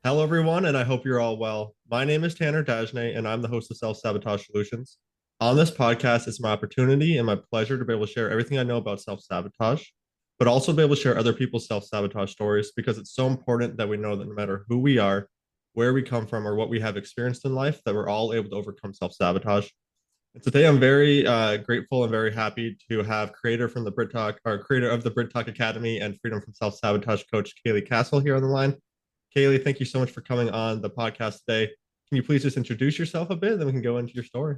Hello, everyone, and I hope you're all well. My name is Tanner Dagenais, and I'm the host of Self-Sabotage Solutions. On this podcast, it's my opportunity and my pleasure to be able to share everything I know about self-sabotage, but also be able to share other people's self-sabotage stories because it's so important that we know that no matter who we are, where we come from, or what we have experienced in life, that we're all able to overcome self-sabotage. And today, I'm very grateful and very happy to have creator of the BritTok Academy and Freedom from Self-Sabotage coach Kayleigh Castle here on the line. Kayleigh, thank you so much for coming on the podcast today. Can you please just introduce yourself a bit, then we can go into your story?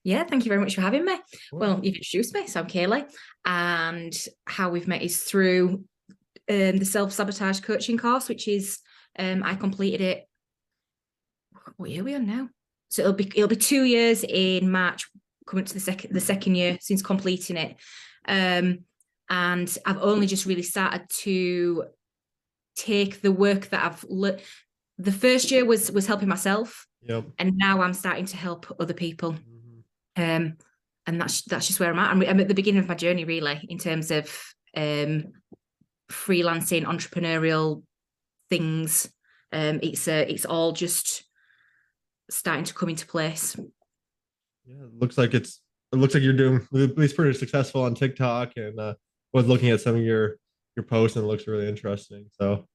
Yeah, thank you very much for having me. Well, you've introduced me, so I'm Kayleigh, and how we've met is through the self-sabotage coaching course, which is I completed it. What year are we on now? So it'll be 2 years in March, coming to the second year since completing it, and I've only just really started to take the work that I've learned. The first year was helping myself, and now I'm starting to help other people. And that's just where I'm at. I'm at the beginning of my journey, really, in terms of freelancing, entrepreneurial things. It's all just starting to come into place. Yeah, it looks like you're doing at least pretty successful on TikTok, and was looking at some of your posts, and it looks really interesting. So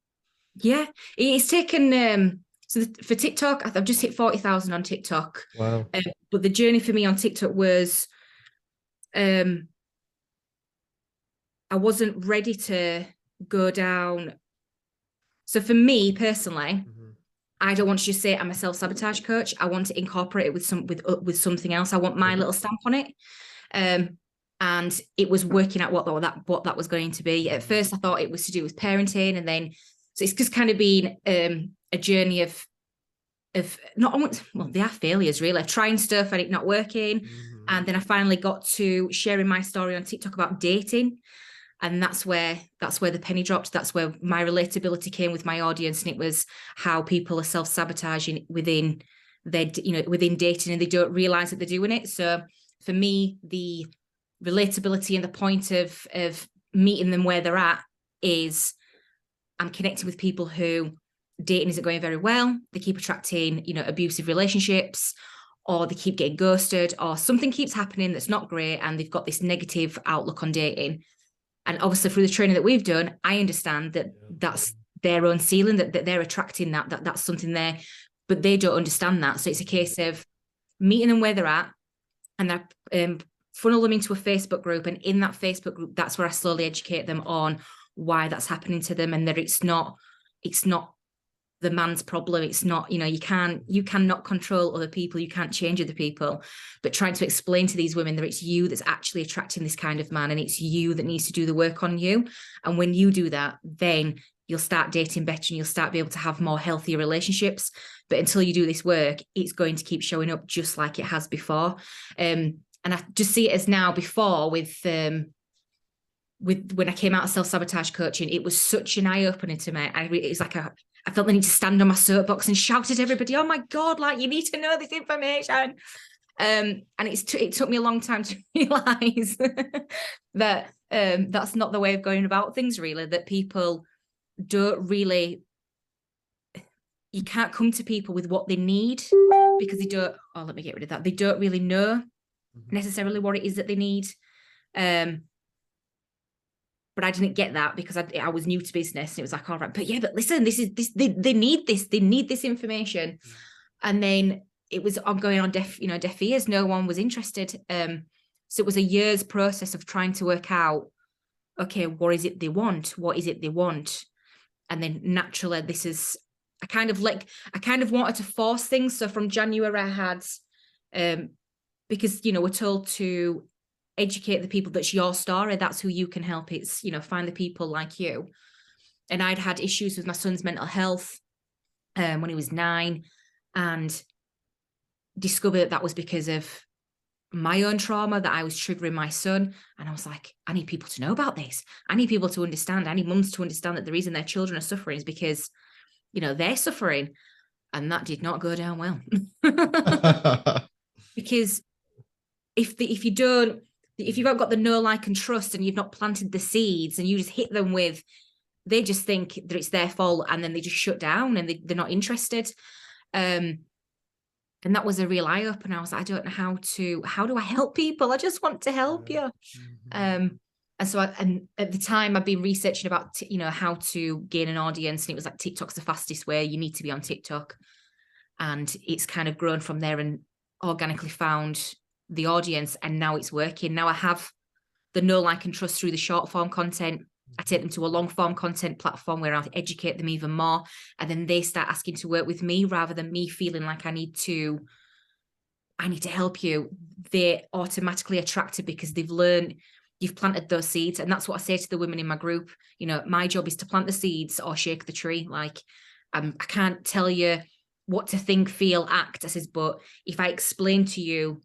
yeah, it's taken for TikTok, I've just hit 40,000 on TikTok. Wow. But the journey for me on TikTok was I wasn't ready to go down. So for me personally, I don't want to just say I'm a self-sabotage coach. I want to incorporate it with something else. I want my little stamp on it. And it was working out what that was going to be. At first, I thought it was to do with parenting, and then so it's just kind of been a journey of they are failures, really, of trying stuff and it not working. And then I finally got to sharing my story on TikTok about dating, and that's where the penny dropped. That's where my relatability came with my audience, and it was how people are self-sabotaging within dating, and they don't realize that they're doing it. So for me, the relatability and the point of meeting them where they're at is I'm connecting with people who dating isn't going very well. They keep attracting, abusive relationships, or they keep getting ghosted, or something keeps happening that's not great, and they've got this negative outlook on dating. And obviously through the training that we've done, I understand that that's their own ceiling, that they're attracting that's something there, but they don't understand that. So it's a case of meeting them where they're at, and I funnel them into a Facebook group. And in that Facebook group, that's where I slowly educate them on why that's happening to them, and that it's not the man's problem. It's not, you cannot control other people. You can't change other people, but trying to explain to these women that it's you that's actually attracting this kind of man, and it's you that needs to do the work on you. And when you do that, then you'll start dating better, and you'll start be able to have more healthier relationships. But until you do this work, it's going to keep showing up just like it has before. And I just see it as now before with when I came out of self-sabotage coaching, it was such an eye-opener to me. It was like I felt the need to stand on my soapbox and shout at everybody, oh my God, like, you need to know this information. And it took me a long time to realize that that's not the way of going about things, really, that people don't really, you can't come to people with what they need, because they don't, let me get rid of that. They don't really know necessarily what it is that they need. But I didn't get that because I was new to business. And it was like, all right, but listen, they need this information. And then it was ongoing on deaf ears. No one was interested. So it was a year's process of trying to work out, okay, what is it they want? What is it they want? And then naturally, I kind of wanted to force things. So from January, I had, because, we're told to educate the people. That's your story. That's who you can help. It's, find the people like you. And I'd had issues with my son's mental health when he was 9, and discovered that was because of my own trauma, that I was triggering my son. And I was like, I need people to know about this. I need people to understand. I need mums to understand that the reason their children are suffering is because, they're suffering. And that did not go down well. Because if you've not got the know, like, and trust, and you've not planted the seeds, and you just hit them with they just think that it's their fault, and then they just shut down and they're not interested. And that was a real eye opener. I was like, I don't know how do I help people? I just want to help you. And so and at the time I've been researching about, how to gain an audience, and it was like, TikTok's the fastest way. You need to be on TikTok. And it's kind of grown from there and organically found the audience. And now it's working. Now I have the know, like, and trust through the short form content. I take them to a long form content platform where I'll educate them even more. And then they start asking to work with me rather than me feeling like I need to help you. They're automatically attracted because they've learned, you've planted those seeds. And that's what I say to the women in my group. My job is to plant the seeds or shake the tree. Like, I can't tell you what to think, feel, act. I says, but if I explain to you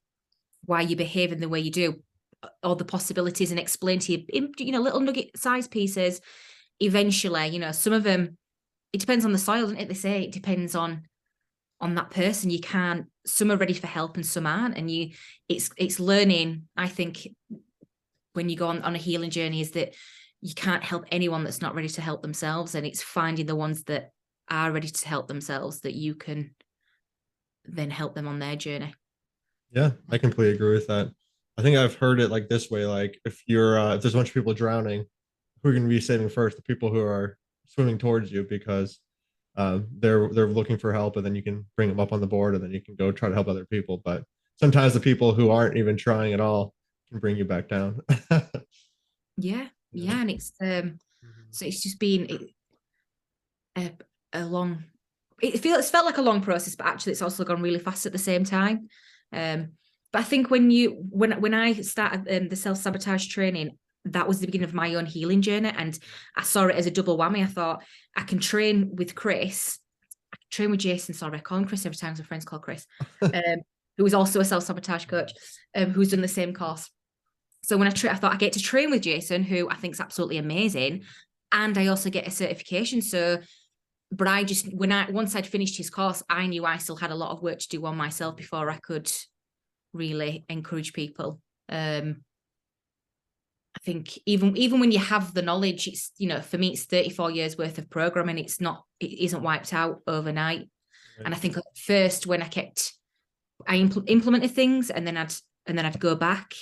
why you're behaving the way you do, all the possibilities, and explain to you in, little nugget size pieces, eventually, some of them, it depends on the soil, doesn't it? They say it depends on that person. You can't, some are ready for help and some aren't. And it's learning, I think, when you go on a healing journey, is that you can't help anyone that's not ready to help themselves. And it's finding the ones that are ready to help themselves that you can then help them on their journey. Yeah, I completely agree with that. I think I've heard it like this way, like if there's a bunch of people drowning, who are going to be saving first? The people who are swimming towards you, because they're looking for help, and then you can bring them up on the board, and then you can go try to help other people. But sometimes the people who aren't even trying at all can bring you back down. Yeah, and it's so it's just been a long. It's felt like a long process, but actually it's also gone really fast at the same time. But I think when I started the self-sabotage training, that was the beginning of my own healing journey, and I saw it as a double whammy. I thought, I can train with Chris, I can train with Jason. Sorry, I call him Chris every time, my friends call Chris, who is also a self-sabotage coach, who's done the same course. So when I thought I get to train with Jason, who I think is absolutely amazing, and I also get a certification. So, but once I'd finished his course, I knew I still had a lot of work to do on myself before I could really encourage people. I think even when you have the knowledge, it's, for me, it's 34 years worth of programming. It isn't wiped out overnight. Right. And I think at first, when I implemented things, and then I'd go back.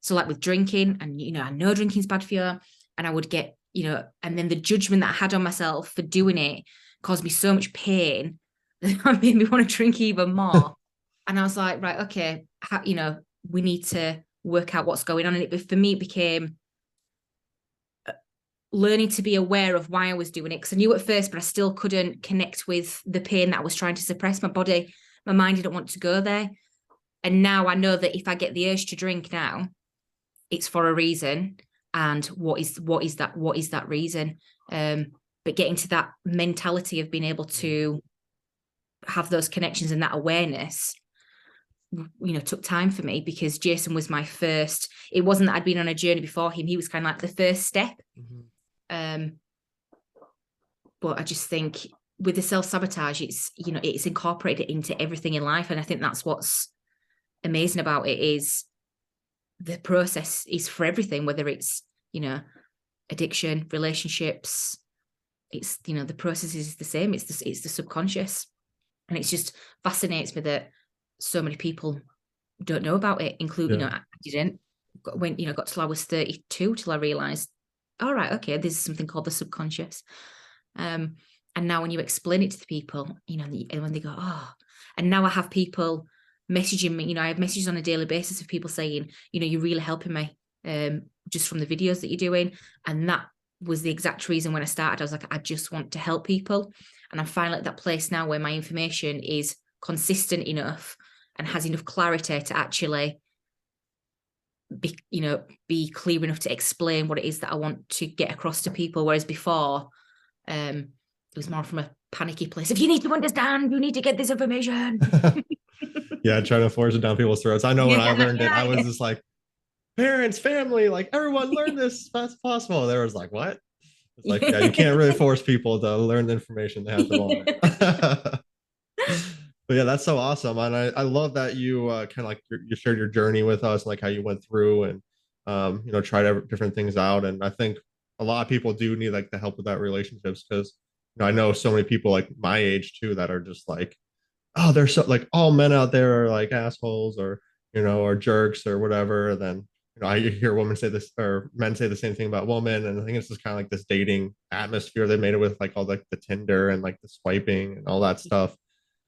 So like with drinking, and I know drinking's bad for you, and I would get, and then the judgment that I had on myself for doing it caused me so much pain that it made me want to drink even more. And I was like, right, okay, we need to work out what's going on. And for me, it became learning to be aware of why I was doing it. Because I knew at first, but I still couldn't connect with the pain that I was trying to suppress. My body, my mind didn't want to go there. And now I know that if I get the urge to drink now, it's for a reason. And what is that reason? But getting to that mentality of being able to have those connections and that awareness, took time for me, because Jason was my first. It wasn't that I'd been on a journey before him. He was kind of like the first step. But I just think with the self-sabotage, it's incorporated into everything in life. And I think that's what's amazing about it, is the process is for everything, whether it's, addiction, relationships, it's, the process is the same. It's the subconscious. And it just fascinates me that so many people don't know about it, including, I didn't, got till I was 32 till I realized, all right, okay, there's something called the subconscious. And now when you explain it to the people, and when they go, oh, and now I have people messaging me, I have messages on a daily basis of people saying, you're really helping me, just from the videos that you're doing. And that was the exact reason when I started. I was like, I just want to help people. And I'm finally at that place now where my information is consistent enough and has enough clarity to actually be clear enough to explain what it is that I want to get across to people. Whereas before, it was more from a panicky place. If you need to understand, you need to get this information. Yeah, trying to force it down people's throats. I know when I learned it, I was just like, parents, family, like everyone learn this as fast as possible. There was like, what? It's like, yeah, you can't really force people to learn the information they have to want. But yeah, that's so awesome. And I love that you kind of like you shared your journey with us, like how you went through and tried different things out. And I think a lot of people do need like the help with that relationships because I know so many people like my age too that are just like, oh, they're so like all men out there are like assholes or or jerks or whatever. And then I hear women say this or men say the same thing about women, and I think it's just kind of like this dating atmosphere they made it with like all like the Tinder and like the swiping and all that stuff.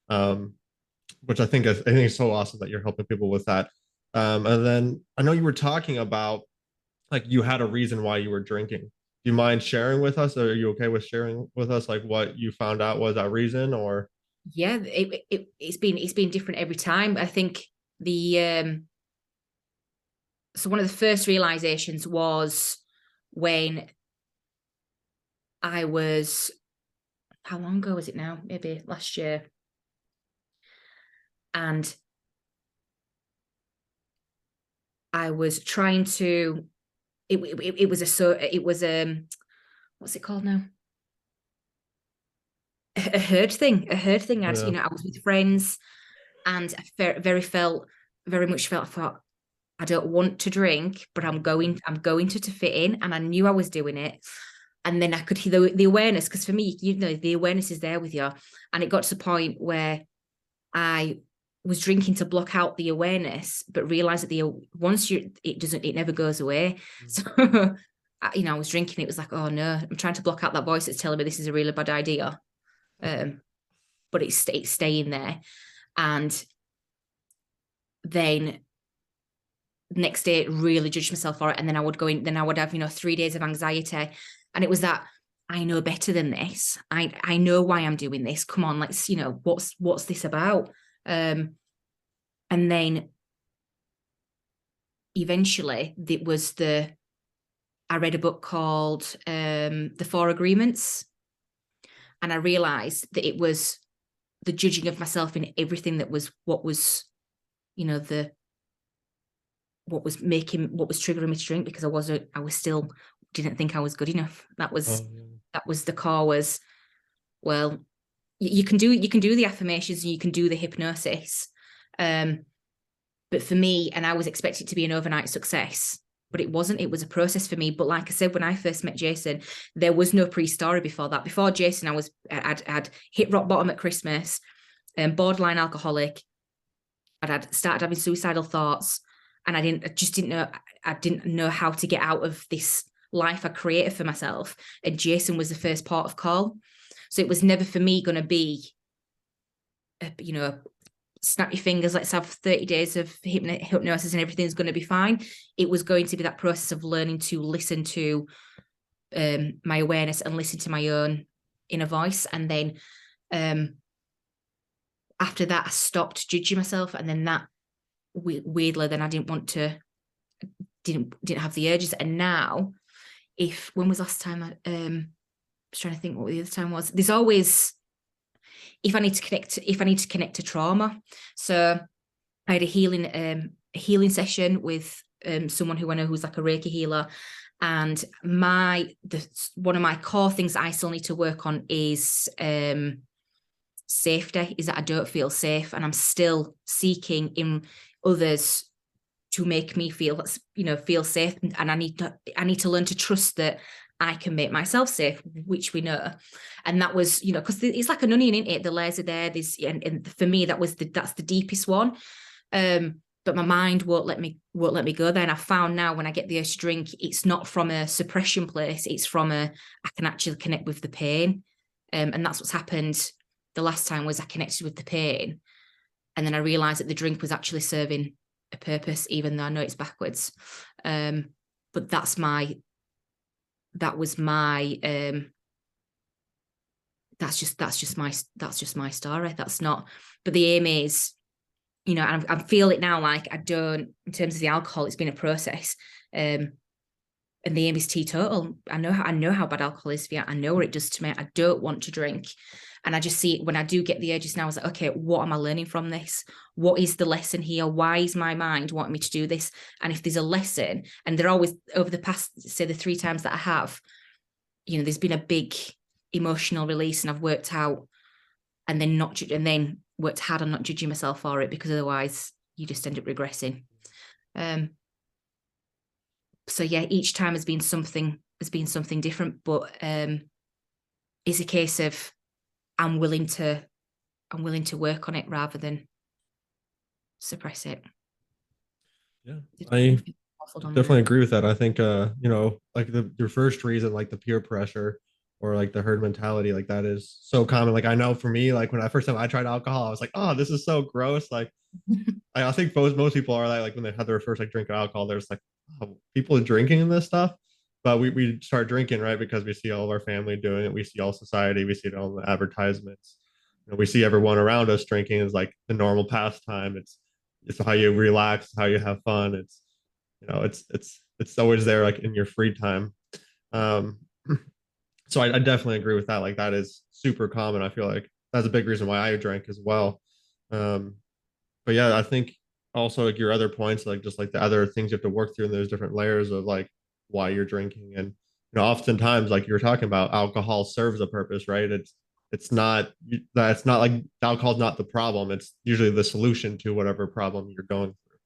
Um, which I think is so awesome that you're helping people with that. And then I know you were talking about like you had a reason why you were drinking. Do you mind sharing with us? Or are you okay with sharing with us like what you found out was that reason or? Yeah, it's been different every time. I think the so one of the first realizations was when I was, how long ago was it now? Maybe last year. And I was trying to, it was what's it called now? A herd thing. A herd thing. Yeah. I was with friends, and I very much felt, I thought, I don't want to drink, but I'm going to fit in. And I knew I was doing it. And then I could hear the awareness, because for me, the awareness is there with you. And it got to the point where I was drinking to block out the awareness, but realized that it never goes away. So, I was drinking. It was like, oh no, I'm trying to block out that voice that's telling me this is a really bad idea. But it's staying there. And then next day really judged myself for it. And then I would go in, then I would have, 3 days of anxiety. And it was that, I know better than this. I know why I'm doing this. Come on, let's, what's this about? And then eventually I read a book called The Four Agreements. And I realized that it was the judging of myself in everything that was what was triggering me to drink, because I still didn't think I was good enough. That was the core was, well, you can do the affirmations and you can do the hypnosis. But for me, and I was expecting it to be an overnight success, but it wasn't. It was a process for me. But like I said, when I first met Jason, there was no pre-story before that. Before Jason, I'd hit rock bottom at Christmas, borderline alcoholic. I'd started having suicidal thoughts, and I didn't know how to get out of this life I created for myself. And Jason was the first port of call. So it was never for me going to be, snap your fingers, let's have 30 days of hypnosis and everything's going to be fine. It was going to be that process of learning to listen to my awareness and listen to my own inner voice. And then after that, I stopped judging myself. And then that, weirdly, then I didn't have the urges. And now, when was last time I was trying to think what the other time was. There's always, if I need to connect to trauma. So I had a healing session with someone who I know who's like a Reiki healer. And one of my core things I still need to work on is safety, is that I don't feel safe, and I'm still seeking in others to make me feel safe. And I need to learn to trust that I can make myself safe, which we know. And that was, because it's like an onion, isn't it? The layers are there. And for me, that's the deepest one. But my mind won't let me go there. And I found now when I get the urge to drink, it's not from a suppression place. It's from I can actually connect with the pain. And that's what's happened the last time, was I connected with the pain. And then I realized that the drink was actually serving a purpose, even though I know it's backwards. But that's just my story. That's not, but the aim is, I feel it now, like I don't, in terms of the alcohol, it's been a process. And the aim is teetotal. I know how bad alcohol is for you. I know what it does to me. I don't want to drink. And I just see it when I do get the urges now. I was like, okay, what am I learning from this? What is the lesson here? Why is my mind wanting me to do this? And if there's a lesson, and they're always, over the past, say the 3 times that I have, there's been a big emotional release, and I've worked out, and then worked hard on not judging myself for it, because otherwise you just end up regressing. So yeah, each time has been something as being something different, but it's a case of I'm willing to work on it rather than suppress it. Yeah, I definitely agree with that. I think like your first reason, like the peer pressure or like the herd mentality, like that is so common. Like I know for me, like when I first time I tried alcohol, I was like, oh, this is so gross. Like I think most people are like when they have their first like drink of alcohol, there's like, oh, people are drinking this stuff. But we start drinking, right? Because we see all of our family doing it. We see all society. We see it all in the advertisements. We see everyone around us drinking is like the normal pastime. It's how you relax, how you have fun. It's always there like in your free time. Um, so I definitely agree with that. Like that is super common. I feel like that's a big reason why I drank as well. Um, but yeah, I think also like your other points, like just like the other things you have to work through, and there's different layers of like why you're drinking, and oftentimes like you're talking about, alcohol serves a purpose, right? It's not that's not like alcohol is not the problem. It's usually the solution to whatever problem you're going through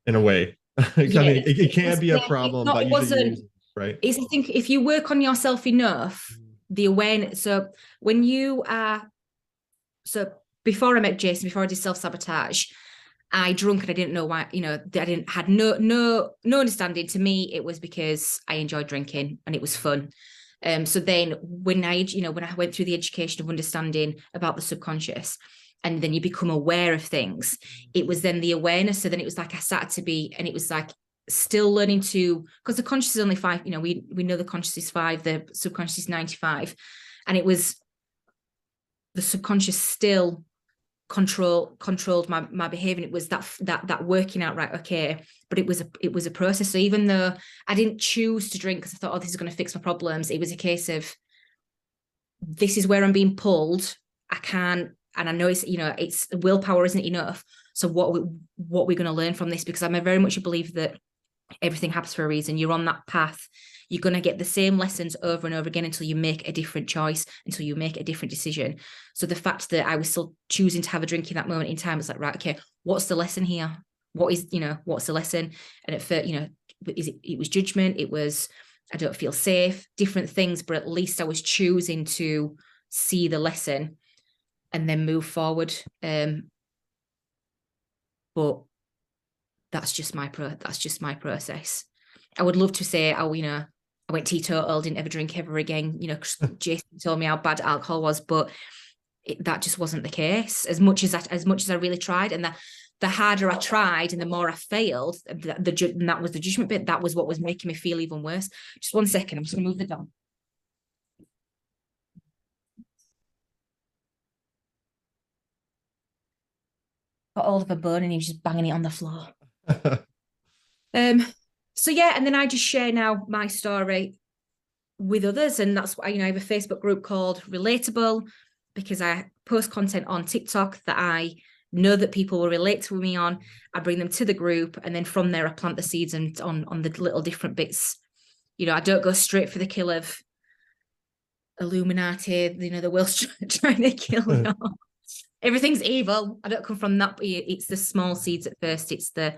in a way. I Yeah, mean, it can be a problem, but it usually you wasn't. use it, right? It's, I think if you work on yourself enough, the awareness. So when you are, so before I met Jason, before I did self-sabotage, I drunk and I didn't know why, I didn't had no understanding. To me, it was because I enjoyed drinking and it was fun. So then when when I went through the education of understanding about the subconscious, and then you become aware of things, it was then the awareness. So then it was like I started to be, and it was like still learning to, because the conscious is only 5, we know the conscious is 5, the subconscious is 95. And it was the subconscious still controlled my behavior. It was that working out, right, okay, but it was a process. So even though I didn't choose to drink because I thought, oh, this is going to fix my problems, it was a case of, this is where I'm being pulled. I can't, and I know it's willpower isn't enough. So what we're going to learn from this, because I'm very much a believer that everything happens for a reason. You're on that path. You're going to get the same lessons over and over again until you make a different choice, until you make a different decision. So the fact that I was still choosing to have a drink in that moment in time, it's like, right, okay, what's the lesson here? What's the lesson? And at first, it was judgment. It was, I don't feel safe, different things, but at least I was choosing to see the lesson and then move forward. But that's just my process. I would love to say, oh, I went teetotal, didn't ever drink ever again. Jason told me how bad alcohol was, but that just wasn't the case. As much as I really tried, and the harder I tried and the more I failed, that was the judgment bit. That was what was making me feel even worse. Just 1 second, I'm just gonna move the dog. Got all of a bone and he was just banging it on the floor. So yeah, and then I just share now my story with others, and that's why I have a Facebook group called Relatable, because I post content on TikTok that I know that people will relate to me on. I bring them to the group, and then from there I plant the seeds and on the little different bits. I don't go straight for the kill of Illuminati, the world's trying to kill me. Everything's evil. I don't come from that. It's the small seeds at first. It's the,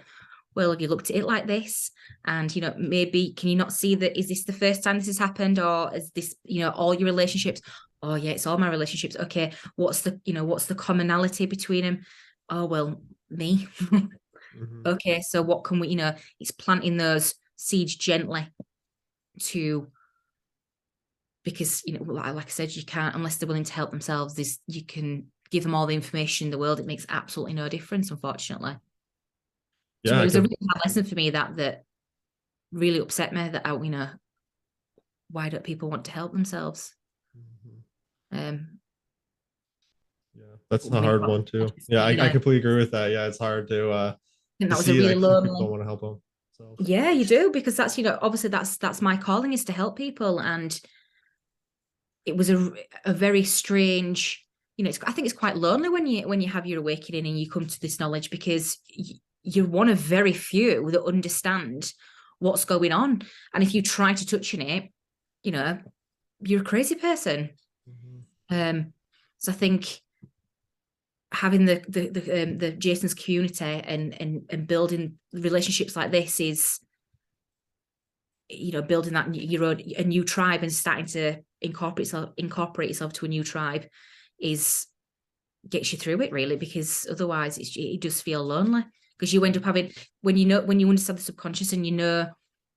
well, have you looked at it like this? And, maybe, can you not see that, is this the first time this has happened? Or is this, all your relationships? Oh yeah, it's all my relationships. Okay. What's the commonality between them? Oh, well, me. Mm-hmm. Okay. So what can we, it's planting those seeds gently because, like I said, you can't, unless they're willing to help themselves, you can give them all the information in the world. It makes absolutely no difference, unfortunately. Yeah, it was a really hard lesson for me that really upset me, that why don't people want to help themselves? Yeah, that's a hard one too. Yeah, I completely agree with that. Yeah, it's hard to and that was a really lonely. People don't want to help them. So. Yeah, you do, because that's obviously that's my calling, is to help people, and it was a very strange. I think it's quite lonely when you have your awakening and you come to this knowledge, because you're one of very few that understand what's going on, and if you try to touch on it, you're a crazy person. Mm-hmm. So I think having the Jason's community and building relationships like this building that your own a new tribe and starting to incorporate yourself to a new tribe gets you through it, really, because otherwise it does feel lonely, because you end up having, when you understand the subconscious, and you're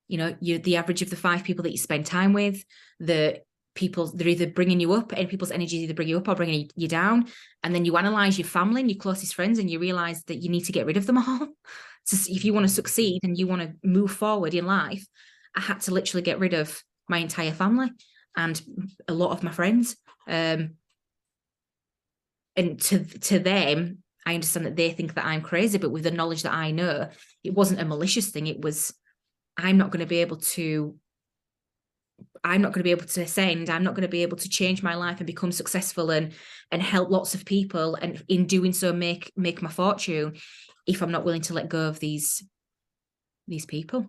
the average of the 5 people that you spend time with, they're either bringing you up, and people's energies either bring you up or bringing you down, and then you analyze your family and your closest friends, and you realize that you need to get rid of them all. So if you want to succeed and you want to move forward in life, I had to literally get rid of my entire family and a lot of my friends. And to them, I understand that they think that I'm crazy, but with the knowledge that I know, it wasn't a malicious thing. It was, I'm not going to be able to ascend. I'm not going to be able to change my life and become successful and help lots of people, and in doing so make my fortune, if I'm not willing to let go of these people.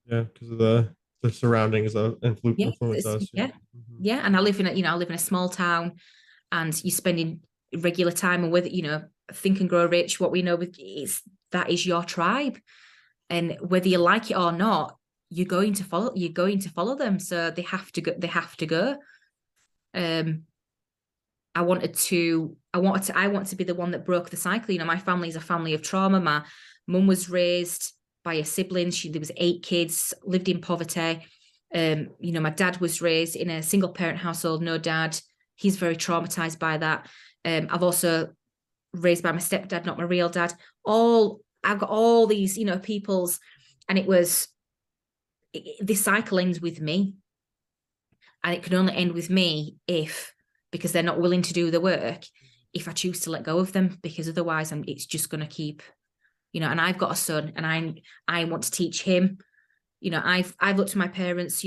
Yeah, because of the surroundings of influence us. Yeah. Yeah. And I live in a small town, and you're spending regular time, and whether Think and Grow Rich, what we know that is your tribe, and whether you like it or not, you're going to follow them. So they have to go. I want to be the one that broke the cycle. My family is a family of trauma. My mum was raised by a sibling. There was 8 kids, lived in poverty. My dad was raised in a single parent household, no dad. He's very traumatized by that. I've also raised by my stepdad, not my real dad. I've got all these, people's, and this cycle ends with me. And it can only end with me because they're not willing to do the work, if I choose to let go of them, because otherwise it's just going to keep, and I've got a son, and I want to teach him. I've looked to my parents,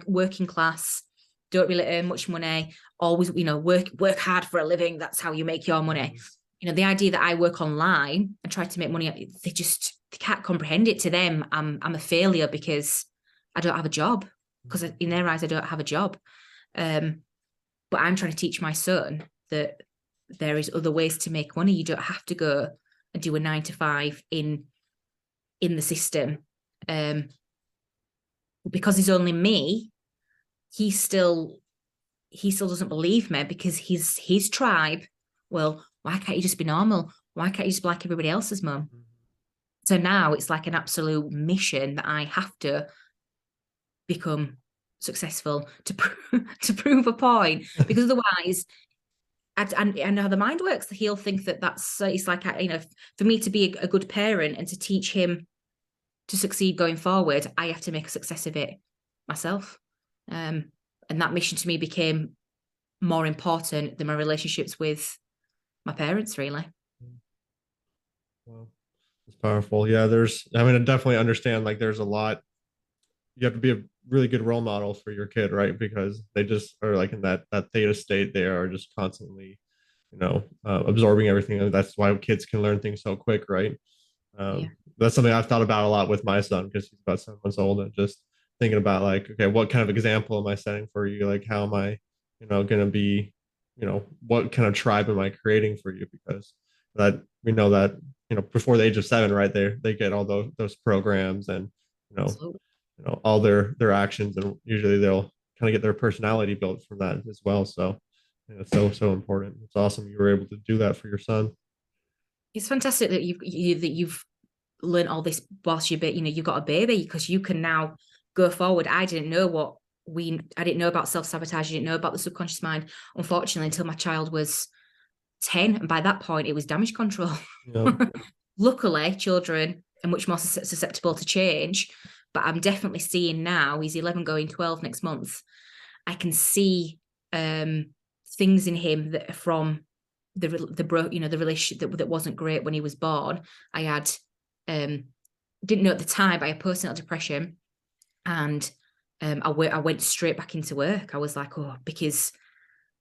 working class, don't really earn much money, always, work hard for a living. That's how you make your money. The idea that I work online and try to make money, they can't comprehend it. To them, I'm a failure because I don't have a job, because in their eyes, I don't have a job. But I'm trying to teach my son that there is other ways to make money. You don't have to go and do a 9 to 5 in the system. Because he's only me, he still doesn't believe me, because his tribe, well, why can't you just be normal? Why can't you just be like everybody else's mum? So now it's like an absolute mission that I have to become successful to prove a point, because otherwise, I know how the mind works. He'll think that's it's like, for me to be a good parent and to teach him to succeed going forward, I have to make a success of it myself. And that mission to me became more important than my relationships with my parents, really. Wow, it's powerful. Yeah, I definitely understand, like, there's a lot. You have to be a really good role model for your kid, right? Because they just are like in that theta state. They are just constantly, absorbing everything. That's why kids can learn things so quick, right? Yeah. That's something I've thought about a lot with my son, because he's about 7 months old, and just thinking about, like, okay, what kind of example am I setting for you? Like, how am I, going to be, what kind of tribe am I creating for you? Because that we know that, before the age of 7, right, they get all those programs, and all their actions, and usually they'll kind of get their personality built from that as well. So it's so important. It's awesome you were able to do that for your son. It's fantastic that you've learned all this whilst you've got a baby, because you can now go forward. I didn't know about self-sabotage. I didn't know about the subconscious mind, unfortunately, until my child was 10, and by that point it was damage control. Yep. Luckily, children are much more susceptible to change, but I'm definitely seeing now, he's 11 going 12 next month, I can see things in him that are from the relationship that wasn't great when he was born. I had didn't know at the time, but I had postnatal depression, and I went straight back into work. I was like, because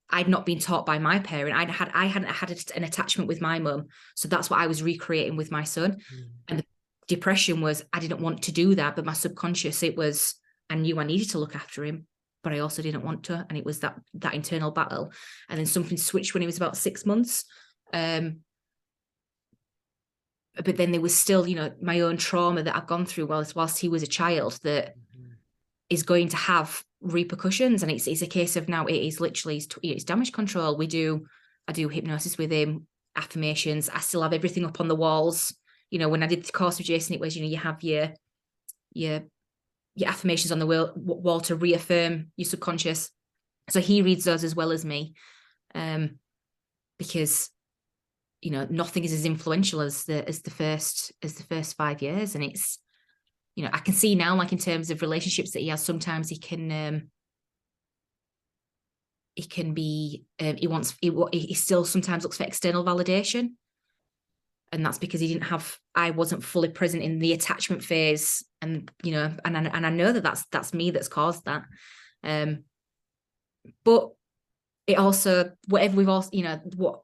I'd not been taught by my parent. I hadn't had an attachment with my mum, so that's what I was recreating with my son. And the depression was, I didn't want to do that, but my subconscious, it was, I knew I needed to look after him, but I also didn't want to, and it was that internal battle. And then something switched when he was about 6 months. But then there was still, my own trauma that I've gone through whilst he was a child, that is going to have repercussions. And it's a case of now it is literally, it's damage control. I do hypnosis with him, affirmations. I still have everything up on the walls. When I did the course with Jason, it was, you have your affirmations on the wall to reaffirm your subconscious. So he reads those as well as me, because nothing is as influential as the first 5 years. And it's, I can see now, like in terms of relationships that he has, sometimes he be he still sometimes looks for external validation. And that's because I wasn't fully present in the attachment phase. And, and I know that's me that's caused that. But it also, whatever we've all,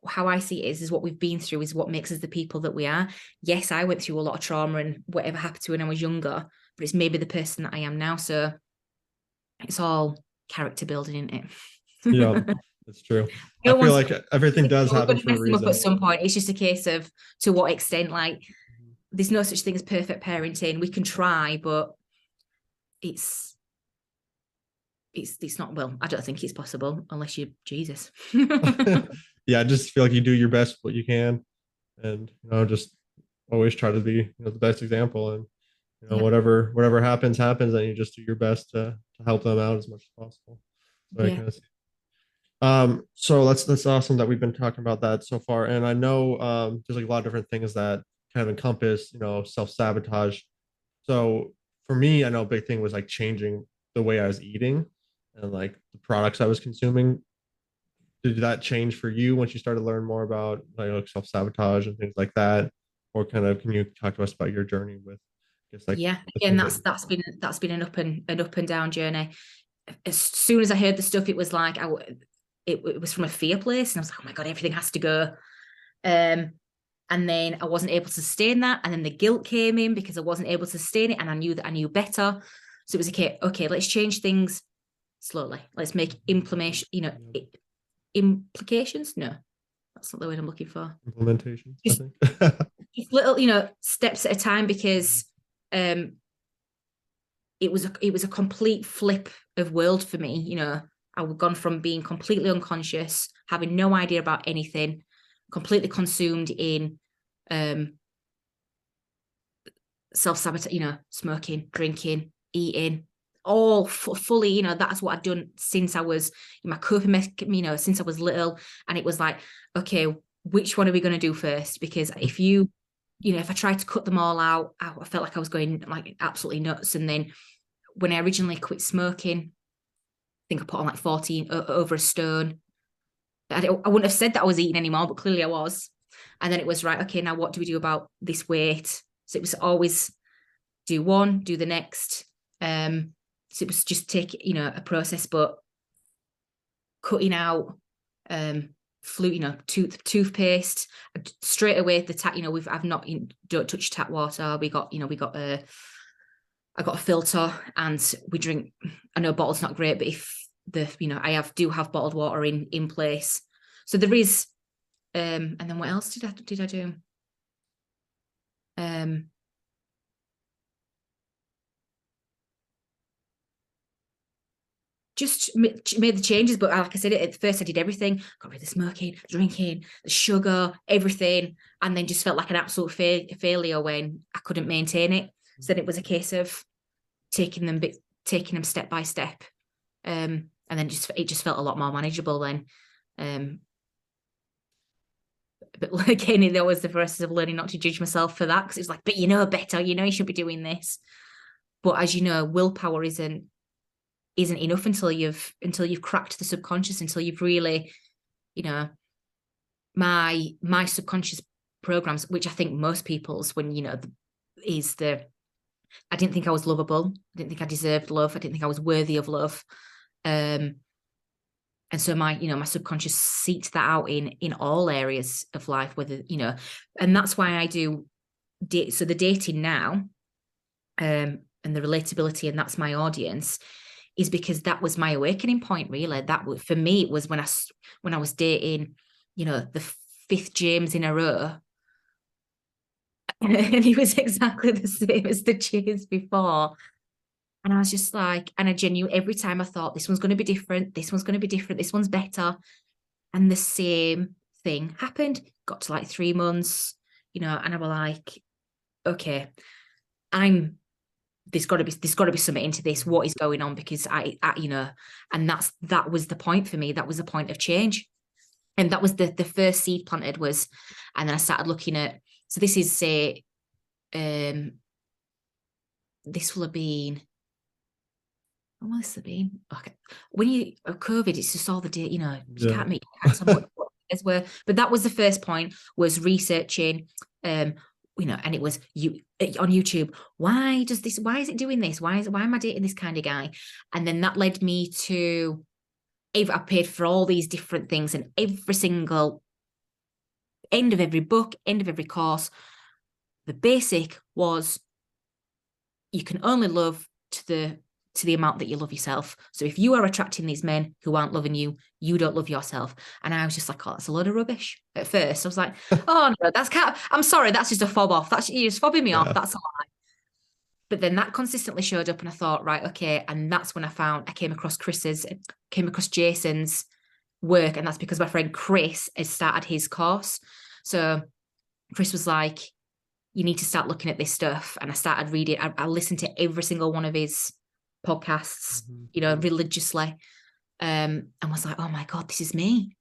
how I see it is what we've been through is what makes us the people that we are. Yes, I went through a lot of trauma and whatever happened to me when I was younger, but it's maybe the person that I am now. So it's all character building, isn't it? Yeah, that's true. I feel like everything does happen for a reason. At some point, it's just a case of to what extent. Like, there's no such thing as perfect parenting. We can try, but it's not, well, I don't think it's possible unless you're Jesus. Yeah, I just feel like you do your best what you can, and just always try to be the best example, and whatever happens, and you just do your best to help them out as much as possible. So I kind of see. So that's awesome that we've been talking about that so far, and I know there's like a lot of different things that kind of encompass self-sabotage. So for me, I know a big thing was like changing the way I was eating and like the products I was consuming. Did that change for you once you started to learn more about like self-sabotage and things like that? Or kind of, can you talk to us about your journey with, I guess, like, yeah, again, that's been an up and down journey. As soon as I heard the stuff, it was like it was from a fear place, and I was like, oh my God, everything has to go. And then I wasn't able to sustain that, and then the guilt came in because I wasn't able to sustain it, and I knew that I knew better. So it was okay, let's change things slowly. Let's make implications. No, that's not the word I'm looking for. Implementation. Just, just little, steps at a time, because it was a complete flip of world for me. I'd gone from being completely unconscious, having no idea about anything, completely consumed in self-sabotage, smoking, drinking, eating, all fully, that's what I'd done since I was in my coping, since I was little. And it was like, okay, which one are we going to do first? Because if if I tried to cut them all out, I felt like I was going like absolutely nuts. And then when I originally quit smoking, I think I put on like 14 over a stone. I wouldn't have said that I was eating anymore, but clearly I was. And then it was right, okay, now what do we do about this weight? So it was always do one, do the next. So it was just take, a process, but cutting out toothpaste straight away. The tap, don't touch tap water. I got a filter, and we drink. I know bottle's not great, but if I do have bottled water in place. So there is, and then what else did I do? Just made the changes, but like I said, at first I did everything. Got rid of the smoking, drinking, the sugar, everything, and then just felt like an absolute failure when I couldn't maintain it. So then it was a case of taking them step by step, and then it just felt a lot more manageable then. But again, there was the process of learning not to judge myself for that, because it's like, but better, you should be doing this. But as you know, willpower isn't enough until you've cracked the subconscious, until you've really, my subconscious programs, which I think most people's, when is the I didn't think I was lovable. I didn't think I deserved love. I didn't think I was worthy of love. And so my subconscious seeks that out in all areas of life, whether, and that's why I do so the dating now, and the relatability, and that's my audience, is because that was my awakening point, really. That for me, it was when I was dating, the 5th James in a row. And he was exactly the same as the James before. And I was just like, and I genuinely, every time I thought this one's going to be different, this one's going to be different, this one's better. And the same thing happened. Got to like 3 months, and I was like, okay, there's got to be something into this. What is going on? Because and that was the point for me. That was the point of change. And that was the first seed planted was, and then I started looking at, so this is say, this will have been, what will this have been? Okay. When you COVID, it's just all the day, you can't make so much as well. But that was the first point, was researching, and it was on YouTube. Why is it doing this? Why am I dating this kind of guy? And then that led me to, I paid for all these different things, and every single end of every book, end of every course, the basic was you can only love to the amount that you love yourself. So if you are attracting these men who aren't loving you, you don't love yourself. And I was just like, oh, that's a load of rubbish. At first, I was like, oh no, I'm sorry, that's just a fob off. You're just fobbing me off. That's a lie. But then that consistently showed up, and I thought, right, okay. And that's when I came across Jason's work, and that's because my friend Chris has started his course. So Chris was like, you need to start looking at this stuff. And I started reading. I listened to every single one of his podcasts, religiously, and was like, oh my God, this is me.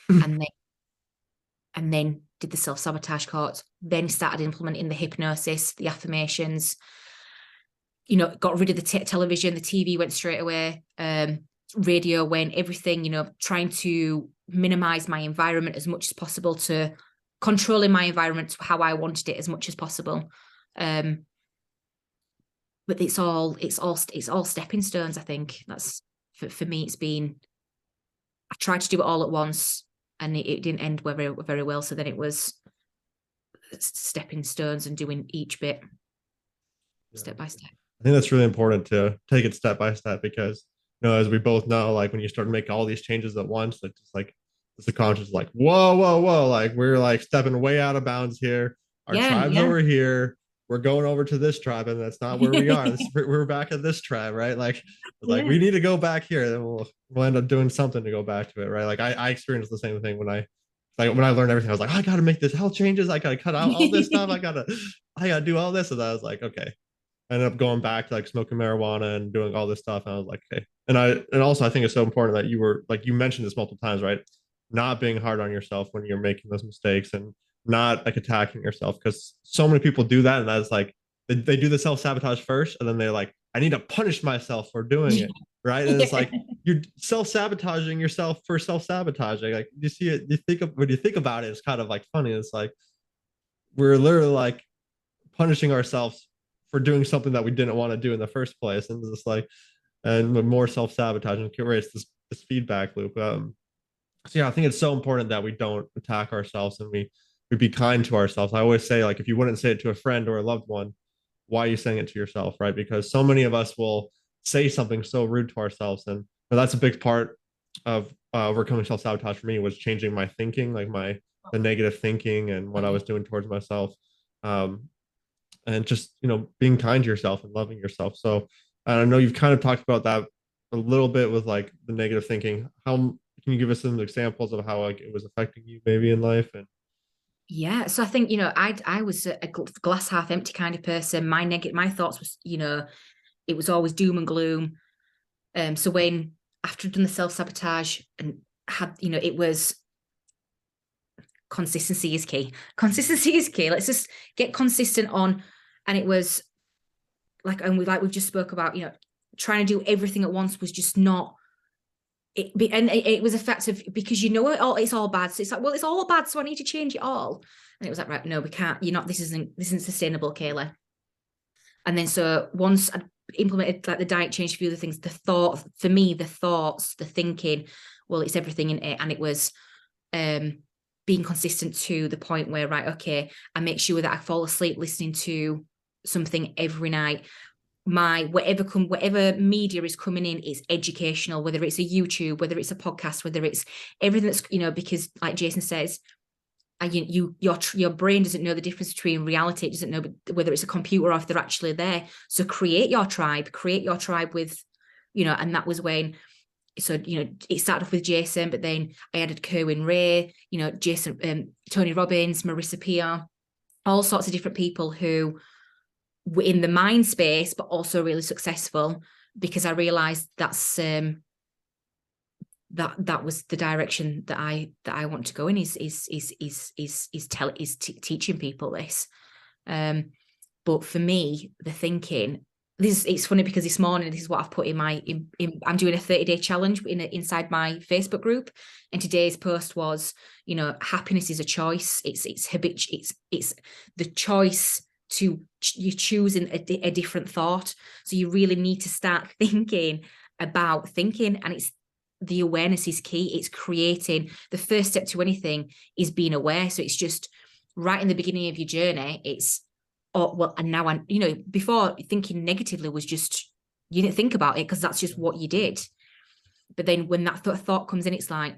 and then did the self-sabotage course, then started implementing the hypnosis, the affirmations, got rid of the television, the TV went straight away, radio went, everything, trying to minimize my environment as much as possible, to controlling my environment to how I wanted it as much as possible. But it's all stepping stones. I think that's for me. It's been, I tried to do it all at once, and it didn't end very, very well. So then it was stepping stones and doing each bit step by step. I think that's really important to take it step by step, because as we both know, like when you start to make all these changes at once, it's just like the subconscious is like, whoa, like we're like stepping way out of bounds here. Our tribe's over here. We're going over to this tribe, and that's not where we are. We're back at this tribe, right? Like we need to go back here, then we'll end up doing something to go back to it, right? Like I experienced the same thing when I learned everything. I was like, I gotta make this health changes. I gotta cut out all this stuff. I gotta do all this. And I was like, okay. I ended up going back to like smoking marijuana and doing all this stuff. And I was like, okay. And also I think it's so important that you were like, you mentioned this multiple times, right? Not being hard on yourself when you're making those mistakes, and not like attacking yourself, because so many people do that. And that's like, they do the self-sabotage first, and then they're like, I need to punish myself for doing it. Right. And it's like, you're self-sabotaging yourself for self-sabotaging. Like, you see it, when you think about it, it's kind of like funny. It's like, we're literally like punishing ourselves for doing something that we didn't want to do in the first place. And it's like, and more self-sabotage, and creates this feedback loop. So yeah, I think it's so important that we don't attack ourselves, and we be kind to ourselves. I always say, like, if you wouldn't say it to a friend or a loved one, why are you saying it to yourself, right? Because so many of us will say something so rude to ourselves. And that's a big part of overcoming self-sabotage for me, was changing my thinking, like the negative thinking and what I was doing towards myself. And just, being kind to yourself and loving yourself. So I know you've kind of talked about that a little bit with like the negative thinking. How can you give us some examples of how like it was affecting you maybe in life? And yeah, so I think, I was a glass half empty kind of person. My thoughts was, it was always doom and gloom. So when, after I'd done the self-sabotage and had, it was, consistency is key. Consistency is key. Let's just get consistent on. And it was like, and we've just spoke about, trying to do everything at once was just not it. And it was effective because it's all bad. So it's like, well, it's all bad, so I need to change it all. And it was like, right, no, we can't. This isn't sustainable, Kayleigh. And then so once I implemented like the diet change, a few other things, the thoughts, the thinking, well, it's everything in it. And it was being consistent to the point where, right, okay, I make sure that I fall asleep listening to something every night. Whatever media is coming in is educational, whether it's a YouTube, whether it's a podcast, whether it's everything that's, because like Jason says, your brain doesn't know the difference between reality. It doesn't know whether it's a computer or if they're actually there. So create your tribe with, and that was when, so, it started off with Jason, but then I added Kerwin Ray, Jason, Tony Robbins, Marissa Peer, all sorts of different people who were in the mind space, but also really successful, because I realized that was the direction that I want to go in, is teaching people this. But for me, the thinking, it's funny because this morning, this is what I've put in I'm doing a 30-day challenge inside my Facebook group, and today's post was, happiness is a choice. It's the choice to you choosing a different thought. So you really need to start thinking about thinking, and it's the awareness is key. It's creating, the first step to anything is being aware. So it's just right in the beginning of your journey, it's, oh, well, and now before, thinking negatively was just, you didn't think about it because that's just what you did. But then when that thought comes in, it's like,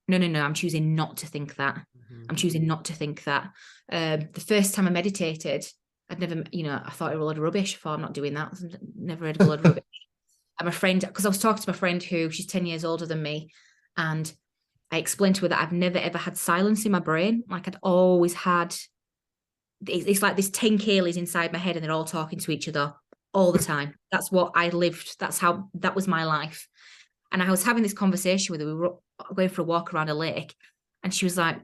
no, I'm choosing not to think that. Mm-hmm. I'm choosing not to think that. The first time I meditated, I'd never, I thought it was a lot of rubbish. I thought, I'm not doing that. I've never heard of a lot of rubbish. And my friend, because I was talking to my friend she's 10 years older than me, and I explained to her that I've never ever had silence in my brain. Like, I'd always had, it's like this 10 Kayleighs inside my head, and they're all talking to each other all the time. That's what I lived. That was my life. And I was having this conversation with her. We were going for a walk around a lake, and she was like,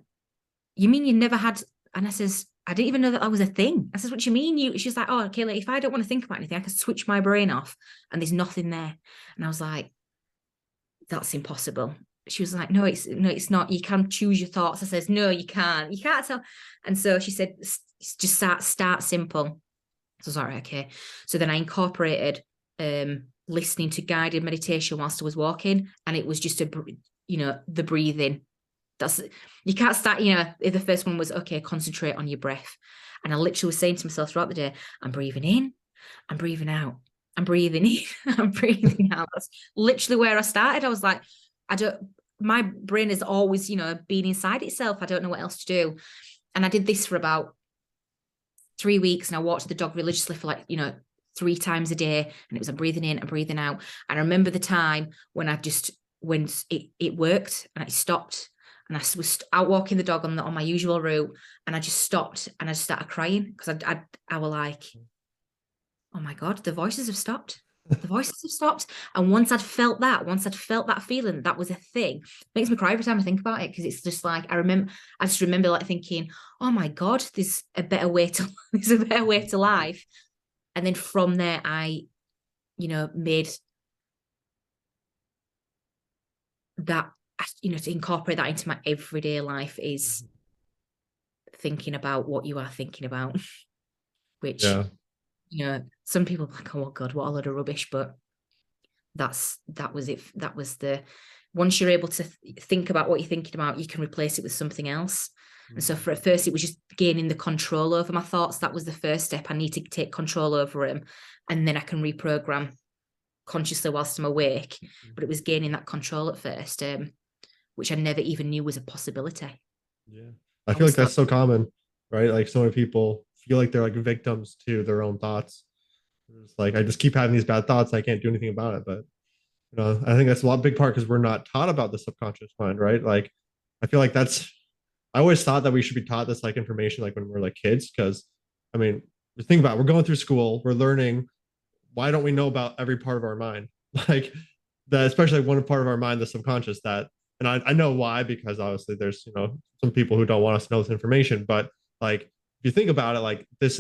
you mean you never had? And I says, I didn't even know that was a thing. I says, what do you mean? She's like, oh, Kayleigh, if I don't want to think about anything, I can switch my brain off and there's nothing there. And I was like, that's impossible. She was like, no, it's not. You can choose your thoughts. I says, no, you can't. You can't tell. And so she said, just start simple. So sorry, okay. So then I incorporated listening to guided meditation whilst I was walking, and it was just the breathing. That's, you can't start, if the first one was, okay, concentrate on your breath. And I literally was saying to myself throughout the day, I'm breathing in, I'm breathing out, I'm breathing in, I'm breathing out. That's literally where I started. I was like, my brain is always, being inside itself. I don't know what else to do. And I did this for about 3 weeks, and I walked the dog religiously for 3 times a day. And it was, I'm breathing in, I'm breathing out. And I remember the time when it worked and it stopped. And I was out walking the dog on my usual route, and I just stopped and I just started crying, because I was like, oh my God, the voices have stopped. The voices have stopped. And once I'd felt that feeling, that was a thing. It makes me cry every time I think about it, because it's just like, I just remember like thinking, oh my God, there's a better way to life. And then from there, I, made that, to incorporate that into my everyday life, is thinking about what you are thinking about, which, some people are like, oh God, what a load of rubbish. But that was it. That was once you're able to think about what you're thinking about, you can replace it with something else. And so at first, it was just gaining the control over my thoughts. That was the first step. I need to take control over them, and then I can reprogram consciously whilst I'm awake. But it was gaining that control at first, which I never even knew was a possibility. Yeah. I feel like that's so common, right? Like, so many people feel like they're like victims to their own thoughts. It's like, I just keep having these bad thoughts. I can't do anything about it. But, I think that's a big part, because we're not taught about the subconscious mind, right? Like, I feel like I always thought that we should be taught this like information, like when we're like kids. Because, I mean, think about it, we're going through school, we're learning. Why don't we know about every part of our mind? Like, that, especially one part of our mind, the subconscious, and I know why, because obviously there's, some people who don't want us to know this information. But like, if you think about it, like this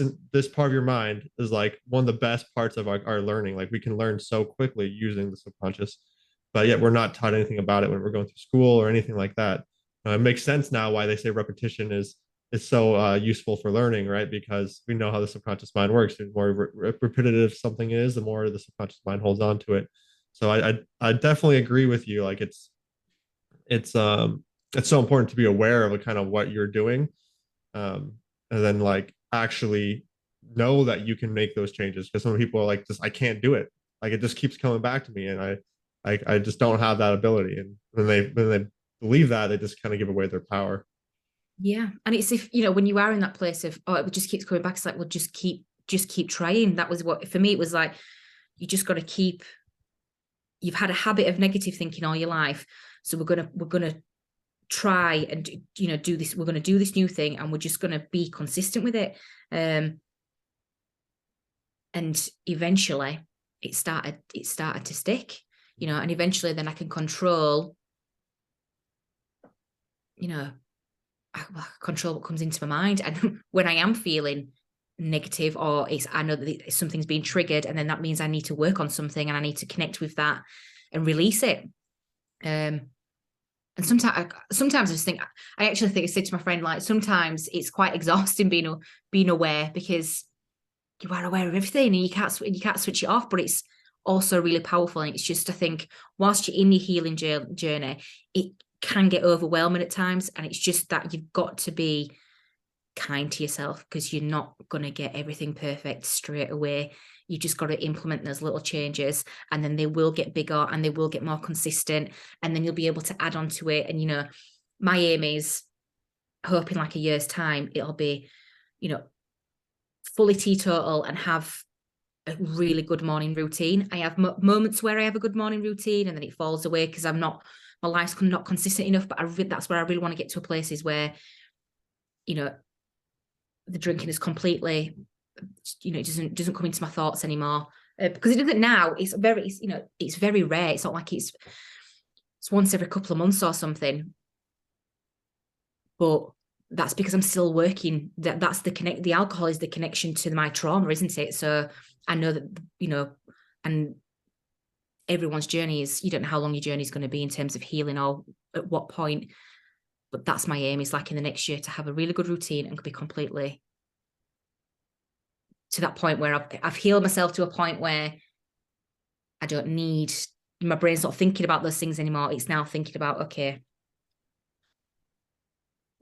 part of your mind is like one of the best parts of our learning. Like, we can learn so quickly using the subconscious, but yet we're not taught anything about it when we're going through school or anything like that. It makes sense now why they say repetition is so useful for learning, right? Because we know how the subconscious mind works. The more repetitive something is, the more the subconscious mind holds on to it. So I definitely agree with you. Like, it's so important to be aware of kind of what you're doing, and then like actually know that you can make those changes, because some people are like, just, I can't do it, like it just keeps coming back to me, and I just don't have that ability. And when they believe that, they just kind of give away their power. Yeah. And it's, if, when you are in that place of, oh, it just keeps coming back, it's like, well, just keep trying. That was what, for me, it was like, you just got to keep, you've had a habit of negative thinking all your life. So we're gonna try and do this. We're gonna do this new thing, and we're just gonna be consistent with it. And eventually it started to stick, and eventually then I can control, I control what comes into my mind. And when I am feeling negative, or I know that something's being triggered, and then that means I need to work on something, and I need to connect with that and release it. And sometimes I just think, I actually think I said to my friend, like, sometimes it's quite exhausting being aware, because you are aware of everything and you can't switch it off, but it's also really powerful. And it's just, I think, whilst you're in your healing journey, it can get overwhelming at times, and it's just that you've got to be kind to yourself, because you're not going to get everything perfect straight away. You just got to implement those little changes, and then they will get bigger and they will get more consistent, and then you'll be able to add on to it. And my aim is, hoping like a year's time, it'll be fully teetotal and have a really good morning routine. I have moments where I have a good morning routine, and then it falls away because my life's not consistent enough. But that's where I really want to get to a place, is where the drinking is completely, it doesn't come into my thoughts anymore, because it doesn't now. It's very rare. It's not like it's once every couple of months or something, but that's because I'm still working. That's the alcohol is the connection to my trauma, isn't it? So I know that, and everyone's journey is, you don't know how long your journey is going to be in terms of healing, or at what point. But that's my aim, is like in the next year to have a really good routine and be completely to that point where I've healed myself to a point where I don't need, my brain's not thinking about those things anymore. It's now thinking about, okay,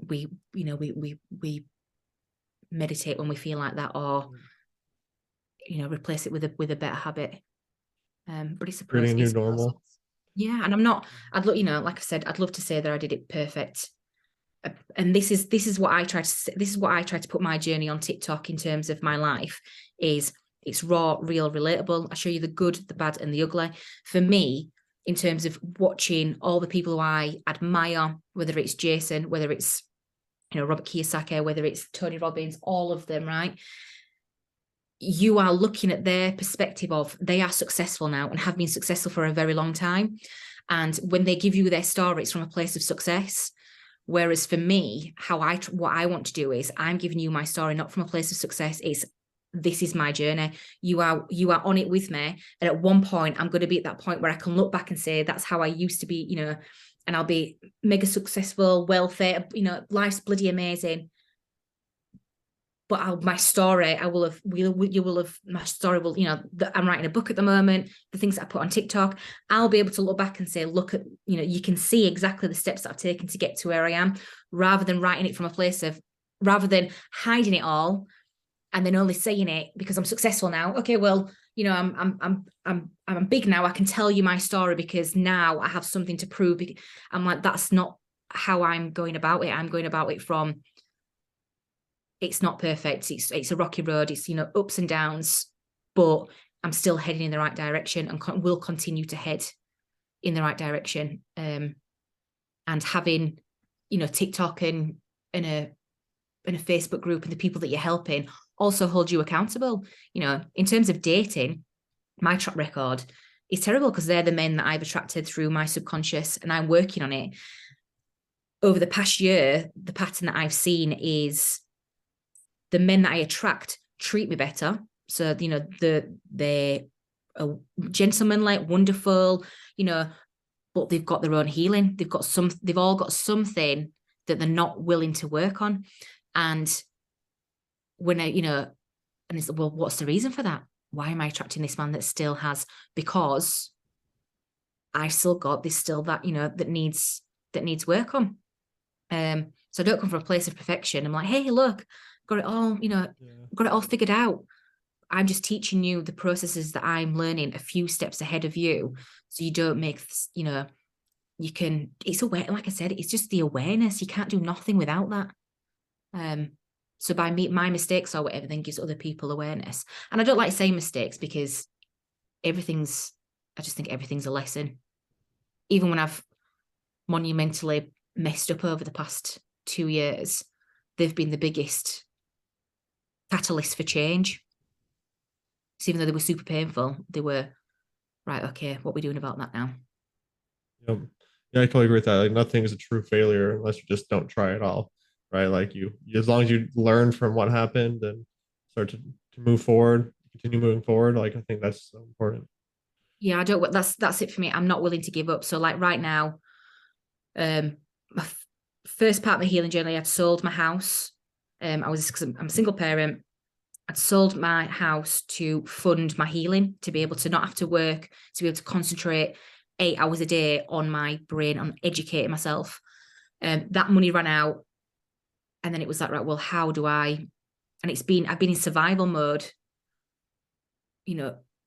we meditate when we feel like that, or replace it with a better habit. But it's a process. Creating a new normal. Yeah. And I'd look, like I said, I'd love to say that I did it perfect. And this is what I try to put my journey on TikTok in terms of my life, is it's raw, real, relatable. I show you the good, the bad, and the ugly. For me, in terms of watching all the people who I admire, whether it's Jason, whether it's Robert Kiyosaki, whether it's Tony Robbins, all of them, right? You are looking at their perspective of, they are successful now and have been successful for a very long time. And when they give you their story, it's from a place of success. Whereas for me, what I want to do is, I'm giving you my story, not from a place of success. This is my journey. You are on it with me. And at one point, I'm going to be at that point where I can look back and say, that's how I used to be, and I'll be mega successful, welfare, life's bloody amazing. But my story, I'm writing a book at the moment, the things that I put on TikTok, I'll be able to look back and say, look at, you can see exactly the steps that I've taken to get to where I am, rather than writing it from a place of, rather than hiding it all and then only saying it because I'm successful now. Okay, well, I'm big now. I can tell you my story because now I have something to prove. I'm like, that's not how I'm going about it. I'm going about it from, it's not perfect. It's a rocky road. It's, ups and downs, but I'm still heading in the right direction and will continue to head in the right direction. And having, TikTok and a Facebook group and the people that you're helping also hold you accountable. In terms of dating, my track record is terrible because they're the men that I've attracted through my subconscious, and I'm working on it. Over the past year, the pattern that I've seen is the men that I attract treat me better. So, they're gentlemanly, wonderful, but they've got their own healing. They've all got something that they're not willing to work on. And when and it's, well, what's the reason for that? Why am I attracting this man that still has? Because I've still got this that needs work on. So I don't come from a place of perfection. I'm like, hey, look, got it all, got it all figured out. I'm just teaching you the processes that I'm learning a few steps ahead of you. So you don't make, you can, it's aware. Like I said, it's just the awareness. You can't do nothing without that. So by my mistakes or whatever then gives other people awareness. And I don't like saying mistakes because I just think everything's a lesson. Even when I've monumentally messed up over the past 2 years, they've been the biggest catalyst for change. So even though they were super painful, they were, right, okay, what are we doing about that now? Yep. Yeah, I totally agree with that. Like nothing is a true failure unless you just don't try at all, right? Like as long as you learn from what happened and start to move forward, continue moving forward. Like I think that's so important. Yeah, I don't. That's it for me. I'm not willing to give up. So like right now, my first part of my healing journey, I'd sold my house. I was because I'm a single parent. I'd sold my house to fund my healing, to be able to not have to work, to be able to concentrate 8 hours a day on my brain, on educating myself. That money ran out, and then it was like, right, well, how do I? And I've been in survival mode,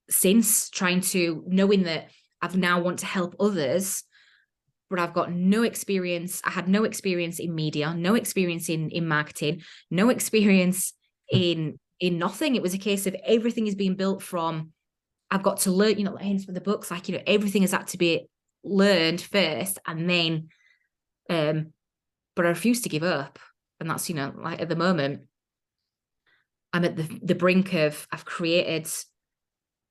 since knowing that I've now want to help others, but I've got no experience. I had no experience in media, no experience in marketing, no experience in nothing. It was a case of everything is being built from, I've got to learn, hence for the books, like, everything has had to be learned first and then, but I refuse to give up. And that's, like at the moment, I'm at the brink of,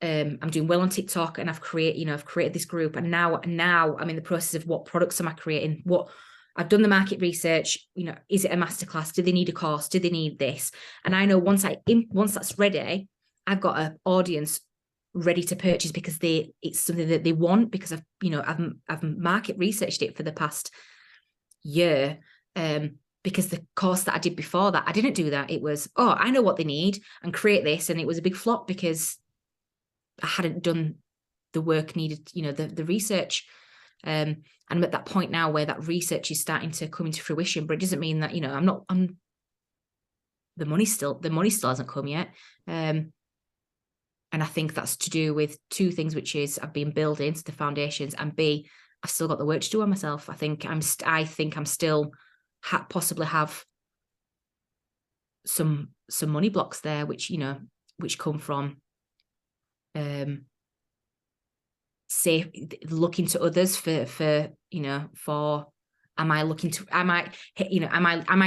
I'm doing well on TikTok and I've created this group, and now I'm in the process of what products am I creating? What I've done the market research, is it a masterclass? Do they need a course? Do they need this? And I know once that's ready, I've got an audience ready to purchase because it's something that they want, because I've market researched it for the past year. Because the course that I did before that, I didn't do that. It was, I know what they need and create this. And it was a big flop because I hadn't done the work needed, the research. And I'm at that point now where that research is starting to come into fruition, but it doesn't mean that, the money still hasn't come yet. And I think that's to do with two things, which is I've been building the foundations, and B, I've still got the work to do on myself. I think I'm still possibly have some money blocks there, which come from safe, looking to others for am I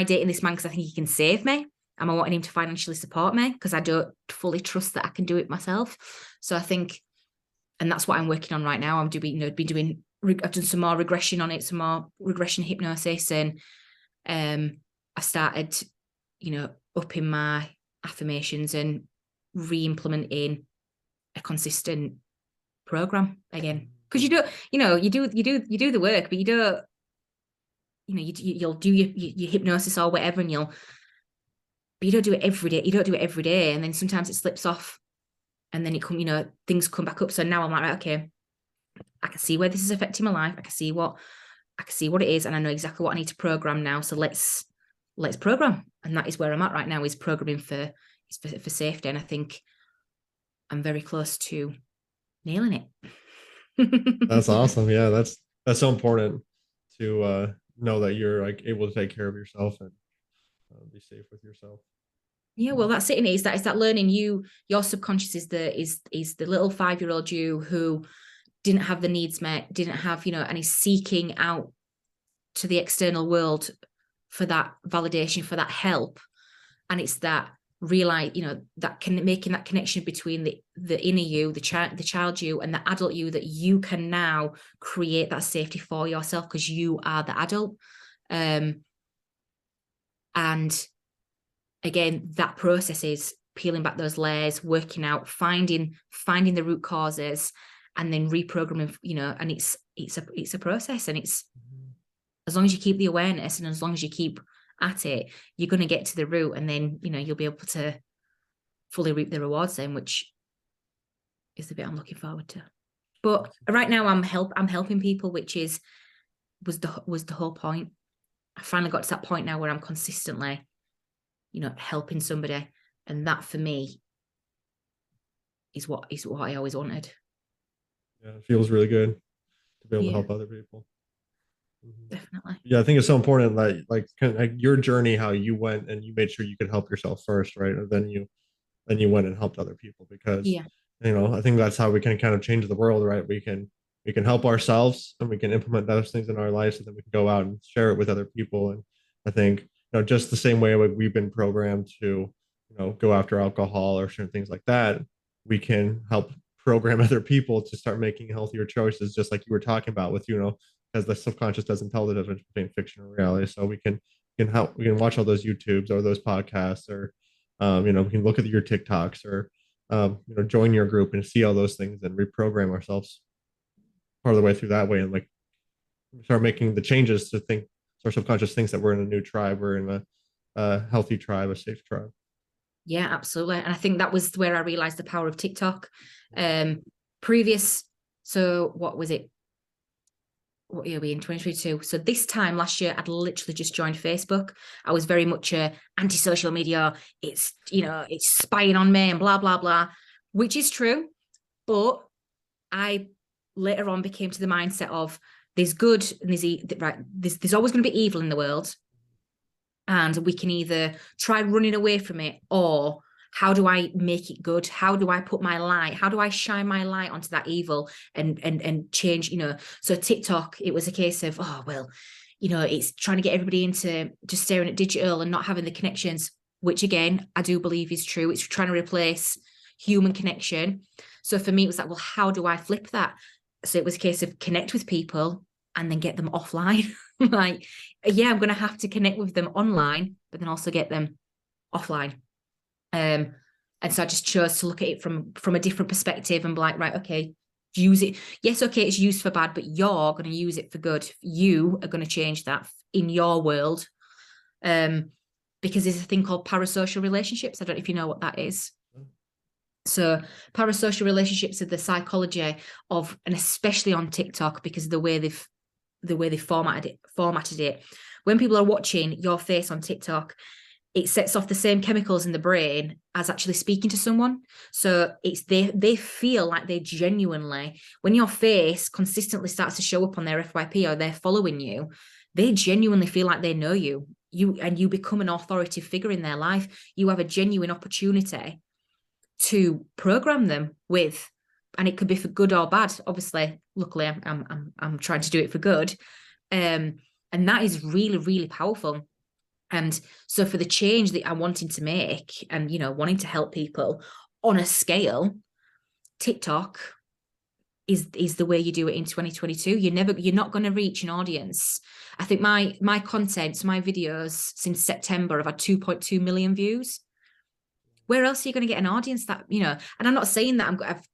dating this man because I think he can save me? Am I wanting him to financially support me because I don't fully trust that I can do it myself? So I think, and that's what I'm working on right now. I've done some more regression on it, some more regression hypnosis, and I started, upping my affirmations and re-implementing a consistent program again. Because you do the work, but you don't, you'll do your hypnosis or whatever, but you don't do it every day. You don't do it every day, and then sometimes it slips off, and then things come back up. So now I'm like, right, okay, I can see where this is affecting my life. I can see what it is, and I know exactly what I need to program now. So let's program, and that is where I'm at right now, is programming for safety. And I think I'm very close to nailing it. That's awesome. Yeah, that's so important to know that you're like able to take care of yourself and be safe with yourself. Yeah, well, that's it. And it's that learning. Your subconscious is the little 5-year-old you who didn't have the needs met, didn't have, and is seeking out to the external world for that validation, for that help. And it's that realize, making that connection between the inner you, the child you, and the adult you, that you can now create that safety for yourself because you are the adult. And again, that process is peeling back those layers, working out, finding the root causes, and then reprogramming, and it's a process. And it's, as long as you keep the awareness and as long as you keep at it, you're going to get to the root, and then you'll be able to fully reap the rewards then, which is the bit I'm looking forward to. But right now I'm helping people, which was the whole point. I finally got to that point now where I'm consistently helping somebody, and that for me is what I always wanted. Yeah, it feels really good to be able to help other people. Definitely. Yeah, I think it's so important that like your journey, how you went and you made sure you could help yourself first, right? And then you went and helped other people because Yeah. I think that's how we can kind of change the world, right? We can help ourselves and we can implement those things in our lives, and then we can go out and share it with other people. And I think just the same way like we've been programmed to go after alcohol or certain things like that, we can help program other people to start making healthier choices, just like you were talking about with because the subconscious doesn't tell the difference between fiction and reality. So we can watch all those YouTubes or those podcasts, or we can look at your TikToks, or join your group and see all those things and reprogram ourselves part of the way through that way, and like start making the changes to think. So our subconscious thinks that we're in a new tribe, we're in a healthy tribe, a safe tribe. Yeah, absolutely. And I think that was where I realized the power of TikTok. Um, previous, so what was it? What year are we in? 2022. So this time last year, I'd literally just joined Facebook. I was very much anti-social media. It's spying on me and blah, blah, blah, which is true. But I later on became to the mindset of there's good and there's always going to be evil in the world. And we can either try running away from it, or how do I make it good? How do I put my light? How do I shine my light onto that evil and change, So TikTok, it was a case of, oh, well, it's trying to get everybody into just staring at digital and not having the connections, which again, I do believe is true. It's trying to replace human connection. So for me, it was like, well, how do I flip that? So it was a case of connect with people and then get them offline. Like, yeah, I'm going to have to connect with them online, but then also get them offline. And so I just chose to look at it from a different perspective and be like, right, okay, use it. Yes, okay, it's used for bad, but you're going to use it for good. You are going to change that in your world. Because there's a thing called parasocial relationships. I don't know if you know what that is. So parasocial relationships are the psychology of, and especially on TikTok, because of the way they've formatted it. When people are watching your face on TikTok, it sets off the same chemicals in the brain as actually speaking to someone. So it's they feel like they genuinely, when your face consistently starts to show up on their FYP or they're following you, they genuinely feel like they know you. You become an authoritative figure in their life. You have a genuine opportunity to program them with, and it could be for good or bad. Obviously, luckily, I'm trying to do it for good, and that is really, really powerful. And so, for the change that I'm wanting to make, and wanting to help people on a scale, TikTok is the way you do it in 2022. You're not going to reach an audience. I think my content, my videos since September have had 2.2 million views. Where else are you going to get an audience that, and I'm not saying that I've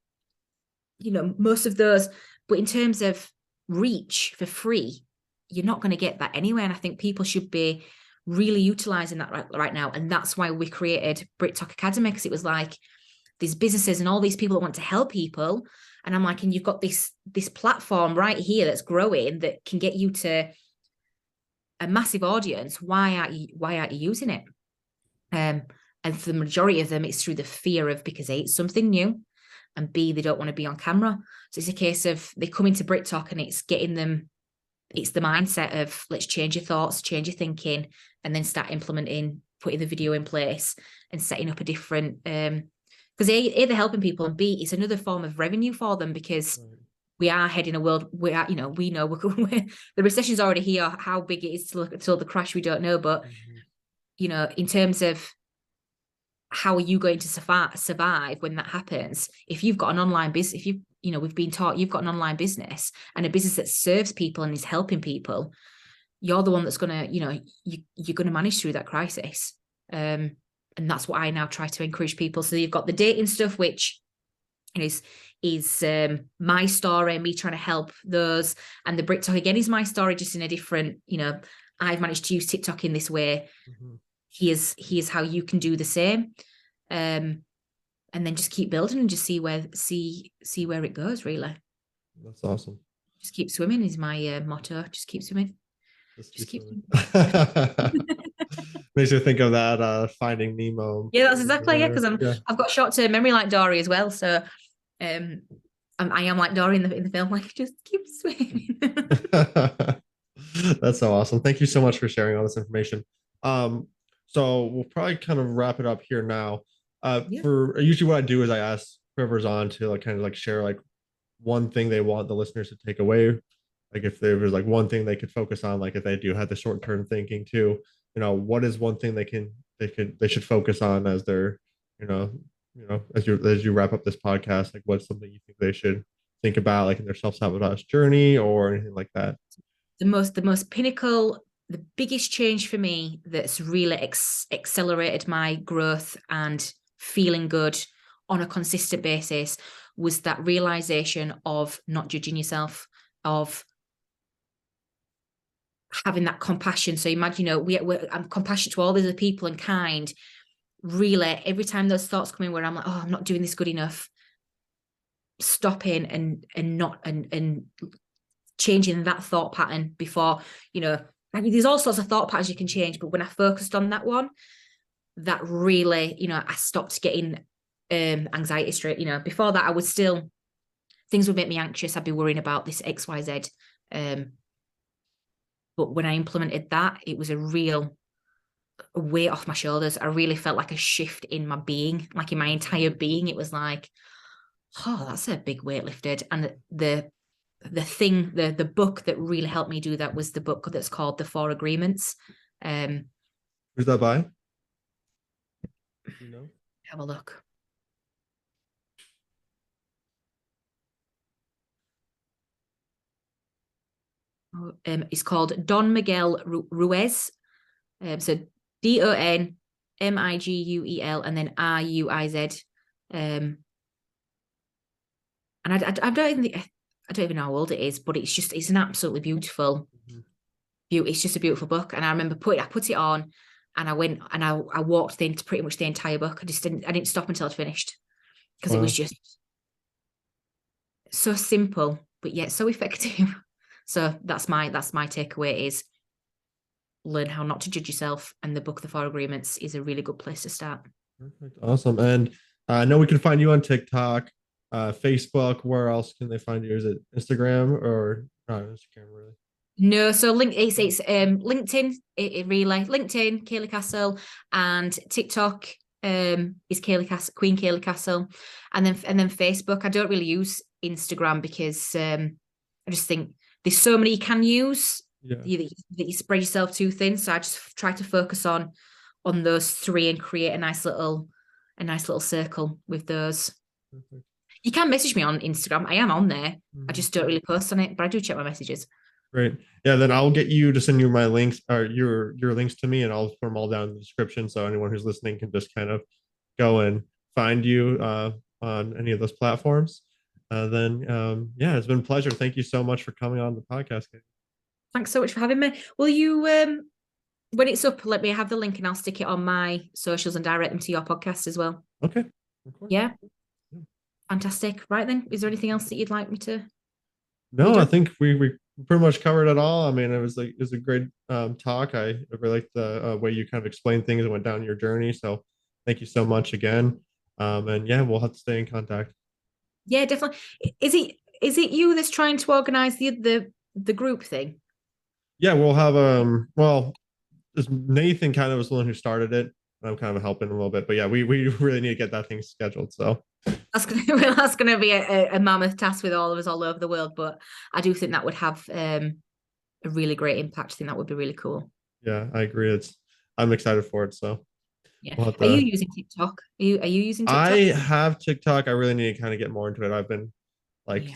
most of those, but in terms of reach for free, you're not going to get that anywhere. And I think people should be really utilizing that right now. And that's why we created BritTok Academy, because it was like these businesses and all these people that want to help people. And I'm like, and you've got this platform right here that's growing that can get you to a massive audience. Why aren't you using it? And for the majority of them, it's through the fear of, because A, it's something new, and B, they don't want to be on camera. So it's a case of they come into BritTok and it's getting them, it's the mindset of let's change your thoughts, change your thinking, and then start implementing, putting the video in place and setting up a different, because A, they're helping people, and B, it's another form of revenue for them, because we are heading a world where, we know the recession's already here. How big it is till the crash, we don't know. But, in terms of how are you going to survive when that happens? If you've got an online business, if we've been taught you've got an online business and a business that serves people and is helping people, you're the one that's going to, you're going to manage through that crisis. And that's what I now try to encourage people. So you've got the dating stuff, which is my story, me trying to help those. And the BritTok, again, is my story, just in a different, I've managed to use TikTok in this way. Here's how you can do the same, and then just keep building and just see where it goes. Really, That's awesome. Just keep swimming is my motto. Just keep swimming. Just keep swimming. Makes me think of that Finding Nemo. Yeah, that's exactly because I've got short-term memory like Dory as well. So I am like Dory in the film. Like, just keep swimming. That's so awesome. Thank you so much for sharing all this information. Um, so we'll probably kind of wrap it up here now. Yeah. For usually what I do is I ask whoever's on to like kind of like share like one thing they want the listeners to take away. Like if there was like one thing they could focus on, like if they do have the short-term thinking too, what is one thing they should focus on as they're, you know, as you wrap up this podcast, like what's something you think they should think about like in their self-sabotage journey or anything like that? The most pinnacle, the biggest change for me that's really accelerated my growth and feeling good on a consistent basis was that realization of not judging yourself, of having that compassion. So imagine, I'm compassionate to all the other people and kind. Really, every time those thoughts come in where I'm like, oh, I'm not doing this good enough, stopping and changing that thought pattern before, there's all sorts of thought patterns you can change, but when I focused on that one, that really, I stopped getting anxiety straight. Before that, I would still, things would make me anxious. I'd be worrying about this XYZ. But when I implemented that, it was a real weight off my shoulders. I really felt like a shift in my being, like in my entire being. It was like, oh, that's a big weight lifted. And the book that really helped me do that was the book that's called The Four Agreements. Who's that by? You know? Have a look. It's called Don Miguel Ruiz. So DonMiguel and then Ruiz. And I don't even know how old it is, but it's an absolutely beautiful, it's just a beautiful book. And I remember I put it on and I went and I walked into pretty much the entire book. I didn't stop until I'd finished because it was just so simple, but yet so effective. So that's my takeaway is learn how not to judge yourself. And the book, The Four Agreements, is a really good place to start. Perfect. Awesome. And I know we can find you on TikTok, Facebook. Where else can they find you? Is it Instagram or not Instagram really? No, so it's LinkedIn, it really LinkedIn, Kayleigh Castle, and TikTok is Kayleigh Castle, Queen Kayleigh Castle, and then Facebook. I don't really use Instagram because I just think there's so many you can use that you spread yourself too thin. So I just try to focus on those three and create a nice little circle with those. Perfect. You can message me on Instagram. I am on there. I just don't really post on it, but I do check my messages. Great. Yeah, then I'll get you to send you my links or your links to me, and I'll put them all down in the description so anyone who's listening can just kind of go and find you on any of those platforms. Yeah, it's been a pleasure. Thank you so much for coming on the podcast. Thanks so much for having me. Will you, when it's up, let me have the link and I'll stick it on my socials and direct them to your podcast as well. Okay. Yeah. Fantastic. Right then, is there anything else that you'd like me to? No, I think we pretty much covered it all. I mean, it was a great talk. I really liked the way you kind of explained things and went down your journey. So thank you so much again. And yeah, we'll have to stay in contact. Yeah, definitely. Is it you that's trying to organize the group thing? Yeah, we'll have Nathan kind of was the one who started it. I'm kind of helping a little bit, but yeah, we really need to get that thing scheduled. So that's gonna be a mammoth task with all of us all over the world, but I do think that would have a really great impact. I think that would be really cool. Yeah, I agree. I'm excited for it. So yeah, are you using TikTok? Are you using TikTok? I have TikTok. I really need to kind of get more into it. I've been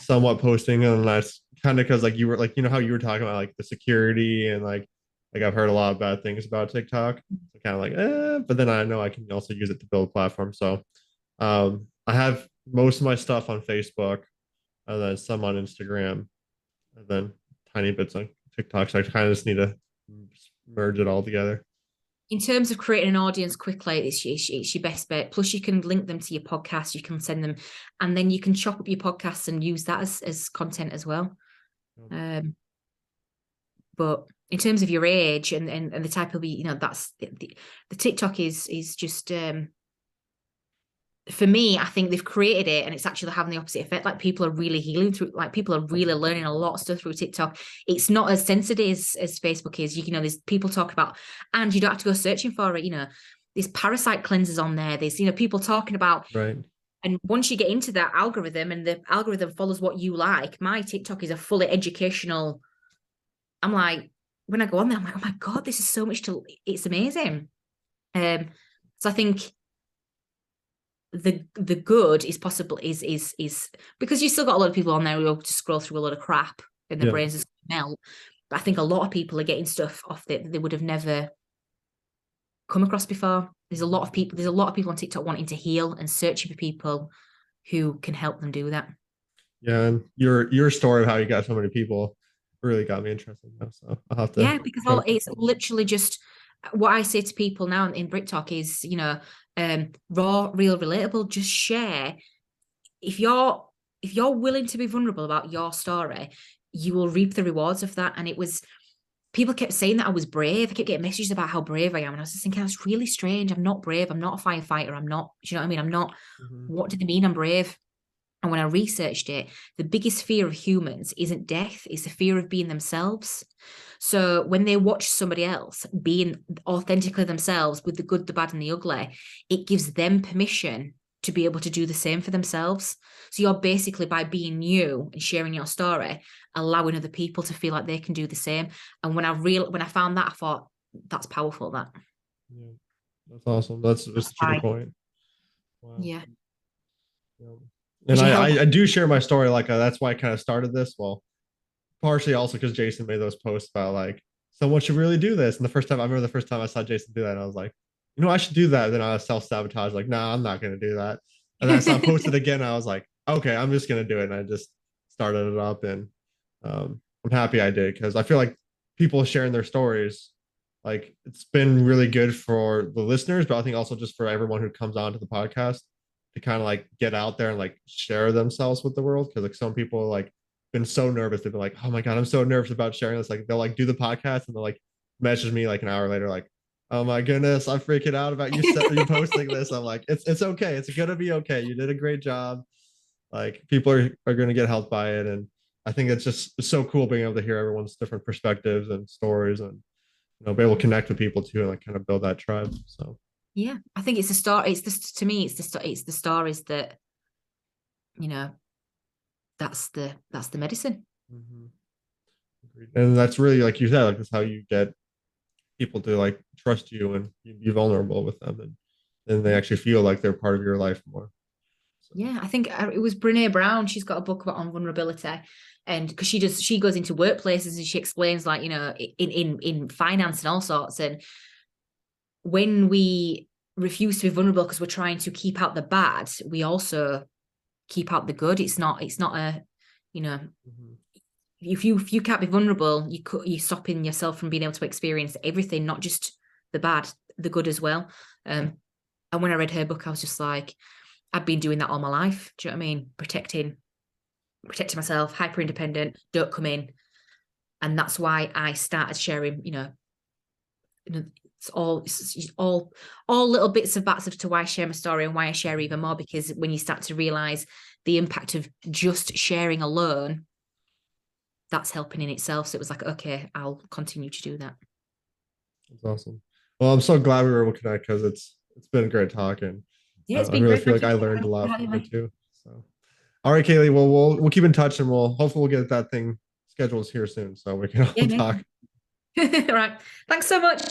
somewhat posting, and that's kind of because like you were like how you were talking about like the security and like I've heard a lot of bad things about TikTok. So kind of like but then I know I can also use it to build a platform. So I have most of my stuff on Facebook, and then some on Instagram, and then tiny bits on TikTok. So I kind of just need to merge it all together. In terms of creating an audience quickly, it's your best bet. Plus, you can link them to your podcast. You can send them, and then you can chop up your podcasts and use that as content as well. But in terms of your age and the type of that's the TikTok is just for me, I think they've created it and it's actually having the opposite effect. Like people are really healing through, like people are really learning a lot of stuff through TikTok. It's not as censored as Facebook is. You know, there's people talking about, and you don't have to go searching for it. You know, there's parasite cleansers on there. There's, you know, people talking about, Right. and once you get into that algorithm and the algorithm follows what you like, my TikTok is a fully educational. I'm like, when I go on there, I'm like, oh my God, this is so much it's amazing. So I think the good is possible is because you still got a lot of people on there who just scroll through a lot of crap and their Yeah. brains just melt. But I think a lot of people are getting stuff off that they would have never come across before. There's a lot of people on TikTok wanting to heal and searching for people who can help them do that. Yeah, and your story of how you got so many people really got me interested now. So I'll have to Yeah, because try to it's literally just what I say to people now in BritTok is, you know, raw, real, relatable. Just share. If you're willing to be vulnerable about your story, you will reap the rewards of that. And it was people kept saying that I was brave. I kept getting messages about how brave I am. And I was just thinking, that's really strange. I'm not brave. I'm not a firefighter. I'm not, do you know what I mean? I'm not, what do they mean I'm brave? And when I researched it, the biggest fear of humans isn't death, it's the fear of being themselves. So when they watch somebody else being authentically themselves with the good, the bad, and the ugly, it gives them permission to be able to do the same for themselves. So you're basically, by being you and sharing your story, allowing other people to feel like they can do the same. And when I found that, I thought, that's powerful. Yeah, that's awesome. That's That's just to the why. point. Wow. Yeah. Yeah. And Because you help. I do share my story. Like that's why I kind of started this. Well, partially also because Jason made those posts about like someone should really do this. And I remember the first time I saw Jason do that, and I was like, you know, I should do that. And then I was self-sabotage, like, no, I'm not gonna do that. And then I saw him post it again. And I was like, okay, I'm just gonna do it. And I just started it up, and I'm happy I did because I feel like people sharing their stories, like it's been really good for the listeners, but I think also just for everyone who comes on to the podcast to kind of like get out there and like share themselves with the world. Because like some people like been so nervous. They've been like, oh my God, I'm so nervous about sharing this. Like they'll like do the podcast and they'll like message me like an hour later, like, oh my goodness, I'm freaking out about you posting this. I'm like, it's okay. It's gonna be okay. You did a great job. Like people are gonna get helped by it. And I think it's so cool being able to hear everyone's different perspectives and stories and be able to connect with people too and like kind of build that tribe. So Yeah, I think it's the story. It's this to me. It's the stories that, you know, that's the medicine. mhm. And that's really like you said, like that's how you get people to like trust you and you be vulnerable with them and then they actually feel like they're part of your life more. So Yeah, I think it was Brene Brown. She's got a book about on vulnerability, and because she goes into workplaces and she explains like, you know, in finance and all sorts. And when we refuse to be vulnerable because we're trying to keep out the bad, we also keep out the good. It's not a, you know, mhm. if you can't be vulnerable, you're stopping yourself from being able to experience everything, not just the bad, the good as well. And when I read her book, I was just like, I've been doing that all my life. Do you know what I mean? Protecting myself, hyper independent, don't come in. And that's why I started sharing, it's all little bits of bats as to why I share my story and why I share even more, because when you start to realize the impact of just sharing alone, that's helping in itself. So it was like, okay, I'll continue to do that. That's awesome. Well, I'm so glad we were able to connect because it's been a great talk and Yeah, it's I been really great. feel Thank like you I learned a for lot having from it me. too. So all right, Kayleigh, well we'll keep in touch and we'll get that thing scheduled here soon so we can all Yeah, talk. amazing. All right. Thanks so much.